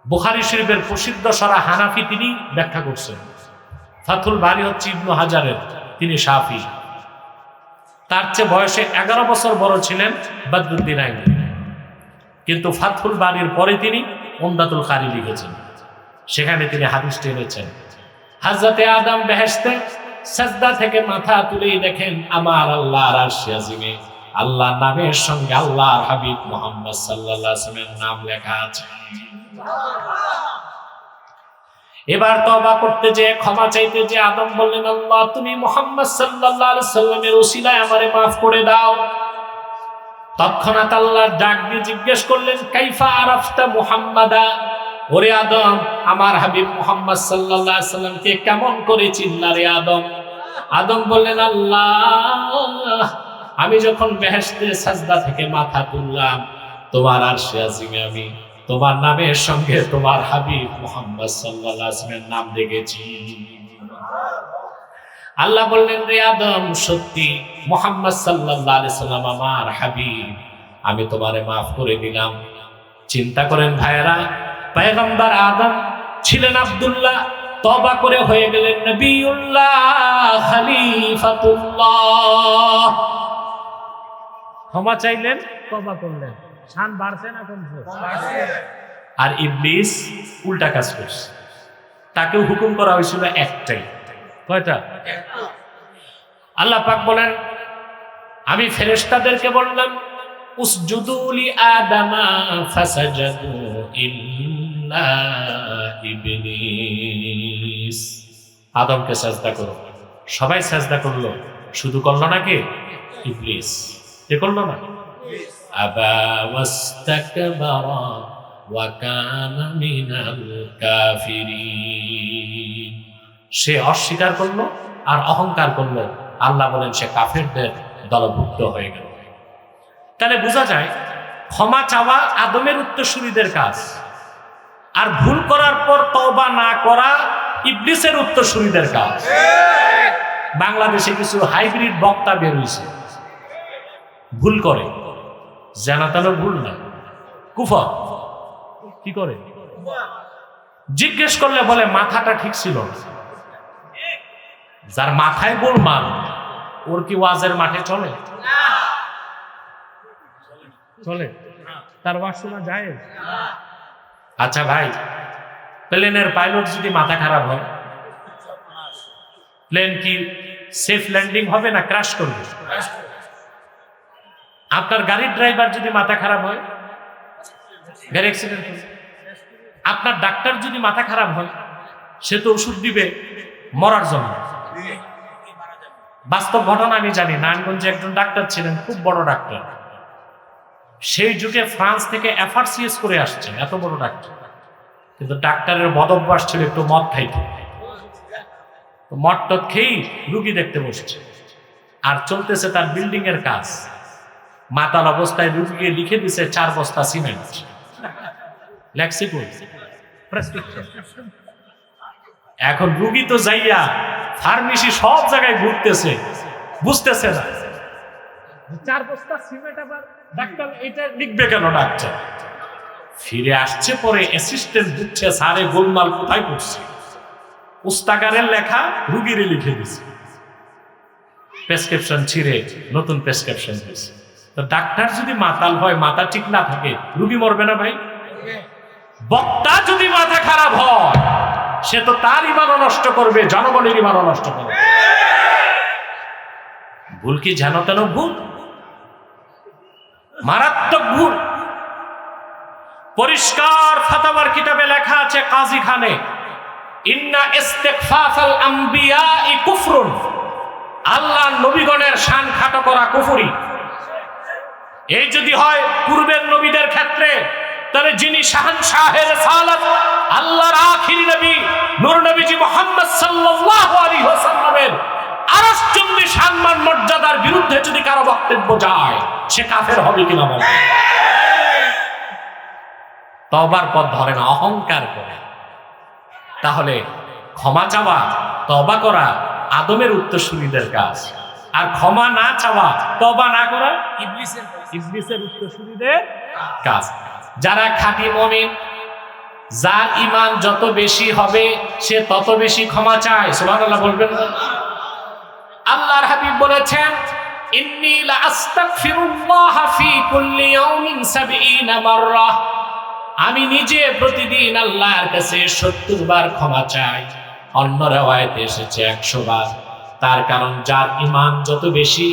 বুখারী শরীফের প্রসিদ্ধ সরা হানাফি, তিনি ব্যাখ্যা করছেন। ফাথুল বারী হচ্ছে ইবনু হাজারের, তিনি শাফি। তার চেয়ে বয়সে 11 বছর বড় ছিলেন বদরুদ্দিন আইনি, কিন্তু ফাথুল বারীর পরে তিনি উমদাতুল কারি লিখেছেন। সেখানে তিনি হাদিসটি এনেছেন, হযরতে আদম বেহেশতে সাজদা থেকে মাথা তুলেই দেখেন আমার আল্লাহর আরশে আজিমে আল্লাহর নামের সঙ্গে আল্লাহর হাবিব মুহাম্মদ সাল্লাল্লাহু আলাইহি ওয়াসাল্লামের নাম লেখা আছে। এবার তওবা করতে যে, ক্ষমা চাইতে যে আদম বললেন, আল্লাহ তুমি মুহাম্মদ সাল্লাল্লাহু আলাইহি ওয়াসাল্লামের ওসিলায় আমারে maaf করে দাও। তৎক্ষণাৎ আল্লাহ ডাক দিয়ে জিজ্ঞেস করলেন, কাইফা আরাফতা মুহাম্মাদা, ওরে আদম আমার হাবিব মুহাম্মদ সাল্লাল্লাহু আলাইহি ওয়াসাল্লামকে কেমন করে চিনলা রে আদম? আদম বললেন, আল্লাহ আমি যখন বেহেশতে সাজদা থেকে মাথা তুললাম, তোমার আরশে আজিমে আমি তোমার নামের সঙ্গে তোমার হাবিব মুহাম্মদ সাল্লাল্লাহু আলাইহি ওয়াসাল্লামের নাম দেখেছি। আল্লাহ বললেন, রে আদম সত্যি মুহাম্মদ সাল্লাল্লাহু আলাইহি ওয়াসাল্লাম আমার হাবিব, আমি তোমারে maaf করে দিলাম। চিন্তা করেন ভাইরা, পয়গম্বর আদম ছিলেন আব্দুল্লাহ, তওবা করে হয়ে গেলেন নবিউল্লাহ, খলিফাতুল্লাহ। ক্ষমা চাইলেন, তওবা করলেন, শান বাড়ছে না কমছে? আর ইবলিস উল্টা কাজ করছে, তাকেও হুকুম করা হয়েছিল একটাই। কয়টা? আল্লাহ পাক বলেন, আমি ফেরেশতাদেরকে বললাম উসজুদু লি আদামা ফাসাজাদু ইল্লা ইবলিস, আদমকে সাজদা করো। সবাই সাজদা করলো, শুধু করলো না কে? ইবলিস। কে করলো না? আবা ওয়াস্তাকবারা ওয়া কানা মিনাল কাফিরিন, সে অস্বীকার করলো আর অহংকার করলো। আল্লাহ বলেন সে কাফেরদের দলভুক্ত হয়ে গেল। তাহলে বোঝা যায় ক্ষমা চাওয়া আদমের উত্তরসূরিদের কাজ, আর ভুল করার পর তওবা না করা ইবলিসের উত্তরসূরিদের কাজ। বাংলাদেশে কিছু হাইব্রিড বক্তা বের হয়েছে, ভুল করে, জানাতালো ভুল না, কুফর। কি করে? জিজ্ঞেস করলে বলে মাথাটা ঠিক ছিল না। যার মাথায় গোলমাল, ওর কি ওয়াজের মাঠে চলে? চলে? তার ওয়াজ শোনা যায়? আচ্ছা ভাই, প্লেনের পাইলট যদি মাথা খারাপ হয়, প্লেন কি সেফ ল্যান্ডিং হবে না ক্র্যাশ করবে? আপনার গাড়ির ড্রাইভার যদি মাথা খারাপ হয়, গাড়ি অ্যাক্সিডেন্ট হবে। আপনার ডাক্তার যদি মাথা খারাপ হয়, সে তো ওষুধ দিবে মরার জন্য। বাস্তব ঘটনা আমি জানি, নারায়ণগঞ্জে একজন ডাক্তার ছিলেন, খুব বড় ডাক্তার। সেই যুগে ফ্রান্স থেকে FRCS করে আসছেন, এত বড় ডাক্তার। কিন্তু ডাক্তারের বদভ্যাস ছিল একটু মদ খাইতে। মদ টদ খেয়েই রুগী দেখতে বসছে, আর চলতেছে তার বিল্ডিং এর কাজ। মাতাল অবস্থায় রুগীকে লিখে দিছে 4 বস্তা সিমেন্ট। লেখছে কই? প্রেসক্রিপশন। এখন রুগী তো যাইয়া ফার্মেসি সব জায়গায় ঘুরতেছে, বুঝতেছে না 4 বস্তা সিমেন্ট আবার ডাক্তার এটা লিখবে কেন? ডাক্তার ফিরে আসছে, পরে অ্যাসিস্ট্যান্ট বুঝছে সারে গোলমাল কোথায় করছে। উস্তাকারের লেখা রুগীরে লিখে দিছে, প্রেসক্রিপশন ছিঁড়ে নতুন প্রেসক্রিপশন দিছে। তো ডাক্তার যদি মাতাল হয়, মাথা ঠিক না থাকে, রুগী মরবে না ভাই? বক্তা যদি মাথা খারাপ হয়, সে তো তার ইমানও নষ্ট করবে, জনগণের ইমানও নষ্ট করবে। ভুল কি যেন তেন ভুল, মারাত্মক ভুল। পরিষ্কার ফাতাওয়ার কিতাবে লেখা আছে কাজী খানে, ইন্না ইস্তিগফাফাল আমবিয়াই কুফরুন, আল্লাহর নবীগণের শান খাটো করা কুফরি। এই যদি হয় পূর্বের নবীদের ক্ষেত্রে, তাহলে যিনি শাহনশাহের রিসালাত, আল্লাহর আখিরি নবী নূর নবীজি মুহাম্মদ সাল্লাল্লাহু আলাইহি ওয়াসাল্লামের আরশচুম্বী সম্মান মর্যাদার বিরুদ্ধে যদি কারো বক্তব্য যায়, সে কাফের হবে কিনা বলেন? তওবার পথ ধরে না, অহংকার করে। তাহলে ক্ষমা চাওয়া, তওবা করা আদমের উত্তরসূরিদের কাজ, আর ক্ষমা না চাওয়া, তওবা না করা ইবলিসের উত্তরসূরিদের কাজ। যারা খাঁটি মুমিন, যার ঈমান যত বেশি হবে, সে তত বেশি ক্ষমা চায়। সুবহানাল্লাহ বলবেন না? আল্লাহর হাবিব বলেছেন, ইন্নী লা আস্তাগফিরুল্লাহ ফি কুল্লি ইয়াউমিন ৭০ মাররা, আমি নিজে প্রতিদিন আল্লাহর কাছে ৭০ বার ক্ষমা চাই। অন্য riwayate এসেছে ১০০ বার। তার কারণ যার ঈমান যত বেশি,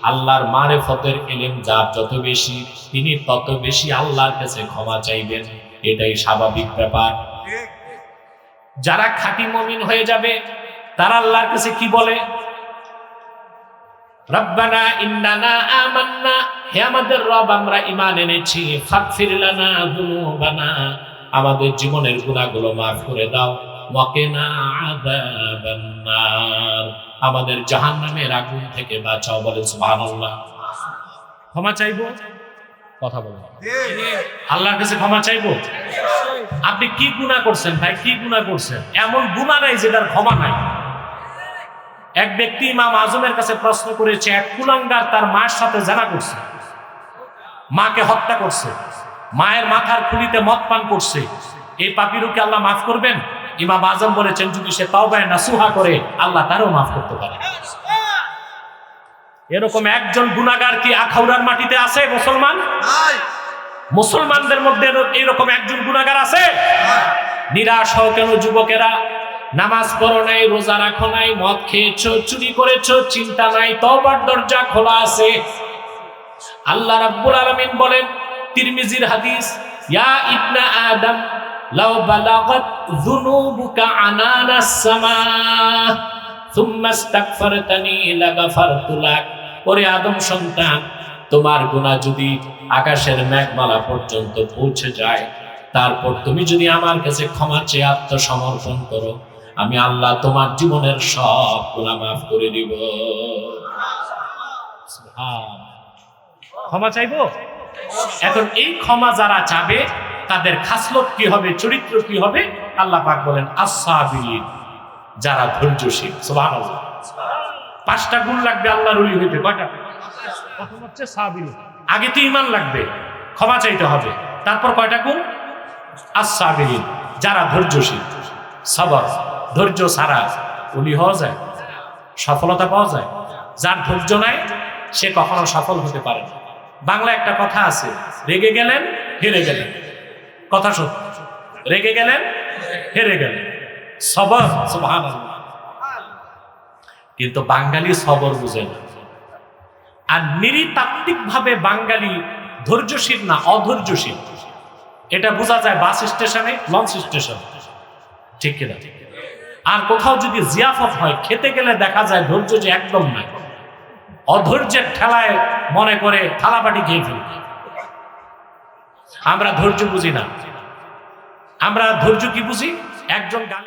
আল্লাহর মারিফতের ইলম যার যত বেশি, তিনি তত বেশি আল্লাহর কাছে ক্ষমা চাইবেন। এটাই স্বাভাবিক ব্যাপার। যারা খাঁটি মুমিন হয়ে যাবে, তারা আল্লাহর কাছে কি বলে? রব্বানা ইন্নানা আমান্না, হে আমাদের রব, আমরা ঈমান এনেছি। ফাগফির লানা যুনুবানা, আমাদের জীবনের গুনাহগুলো মাফ করে দাও। ওয়াকিনা আযাবান নার, আমাদের জাহান্নামের আগুন থেকে বাঁচাও। বলেন সুবহানাল্লাহ। ক্ষমা চাইবো, কথা বলেন, আল্লাহর কাছে ক্ষমা চাইবো। আপনি কি গুনাহ করছেন ভাই? কি গুনাহ করছেন? এমন গুনাহ নাই যেটার ক্ষমা নাই। এক ব্যক্তি ইমাম আজমের কাছে প্রশ্ন করেছে, এক কুলাঙ্গার তার মায়ের সাথে জেনা করছে, মাকে হত্যা করছে, মায়ের মাথার খুলিতে মদ পান করছে, এই পাপীরকে আল্লাহ মাফ করবেন? ইমাম আজম বলেছেন, যদি সে তাওবা নাসুহা করে, আল্লাহ তারও মাফ করতে পারে। এরকম একজন গুনাহগার কি আখাউড়ার মাটিতে আছে? মুসলমান মুসলমানদের মধ্যে এরকম একজন গুনাহগার আছে? নিরাশ হও কেন যুবকেরা? নামাজ পড়ো নাই, রোজা রাখো নাই, মদ খেয়েছো, চুরি করেছো, চিন্তা নাই, তওবার দরজা খোলা আছে। আল্লাহ রাব্বুল আলামিন বলেন, তিরমিজির হাদিস, ইয়া ইবনা আদম লাউ বালাগাত যুনুবুকা আনানাস সামা সুম্মা ইস্তাগফারতানি লাগাফারতু লাক। ওরে আদম সন্তান, তোমার গুনাহ যদি আকাশের মেঘমালা পর্যন্ত পৌঁছে যায়, তারপর তুমি যদি আমার কাছে ক্ষমা চেয়ে আত্মসমর্পণ করো, আমি আল্লাহ তোমার জীবনের সব গুনাহ মাফ করে দিব। ক্ষমা চাইবো। এখন এই ক্ষমা যারা চাবে, তাদের খাসলত কি হবে, চরিত্র কি হবে? আল্লাহ পাক বলেন, আস-সাবিরিন, যারা ধৈর্যশীল। সুবহানাল্লাহ। 5টা গুণ লাগবে আল্লাহর ওলি হইতে। কয়টা? প্রথম হচ্ছে সাবির, আগে তো ঈমান লাগবে, ক্ষমা চাইতে হবে। তারপর কয়টা গুণ? আস-সাবিরিন, যারা ধৈর্যশীল। সবর, ধৈর্য ছাড়া ওলি হওয়া যায়? সফলতা পাওয়া যায়? যার ধৈর্য নাই, সে কখনো সফল হতে পারে না। বাংলা একটা কথা আছে, রেগে গেলেন হেরে গেলেন। কথা সত্য, রেগে গেলেন হেরে গেলেন। সবর, সুবহানাল্লাহ। কিন্তু বাঙালি সবর বুঝে না। আর নৃতাত্ত্বিক ভাবে বাঙালি ধৈর্যশীল না, অধৈর্যশীল। এটা বোঝা যায় বাস স্টেশনে, লঞ্চ স্টেশনে, ঠিক কিনা? আর কোথাও যদি জিয়াফত হয়, খেতে গেলে দেখা যায় ধৈর্য যে একদম নাই, অধৈর্যের ঠেলায় মনে করে থালাবাটি খেয়ে ফেলবে। আমরা ধৈর্য বুঝি না। আমরা ধৈর্য কি বুঝি? একজন গালে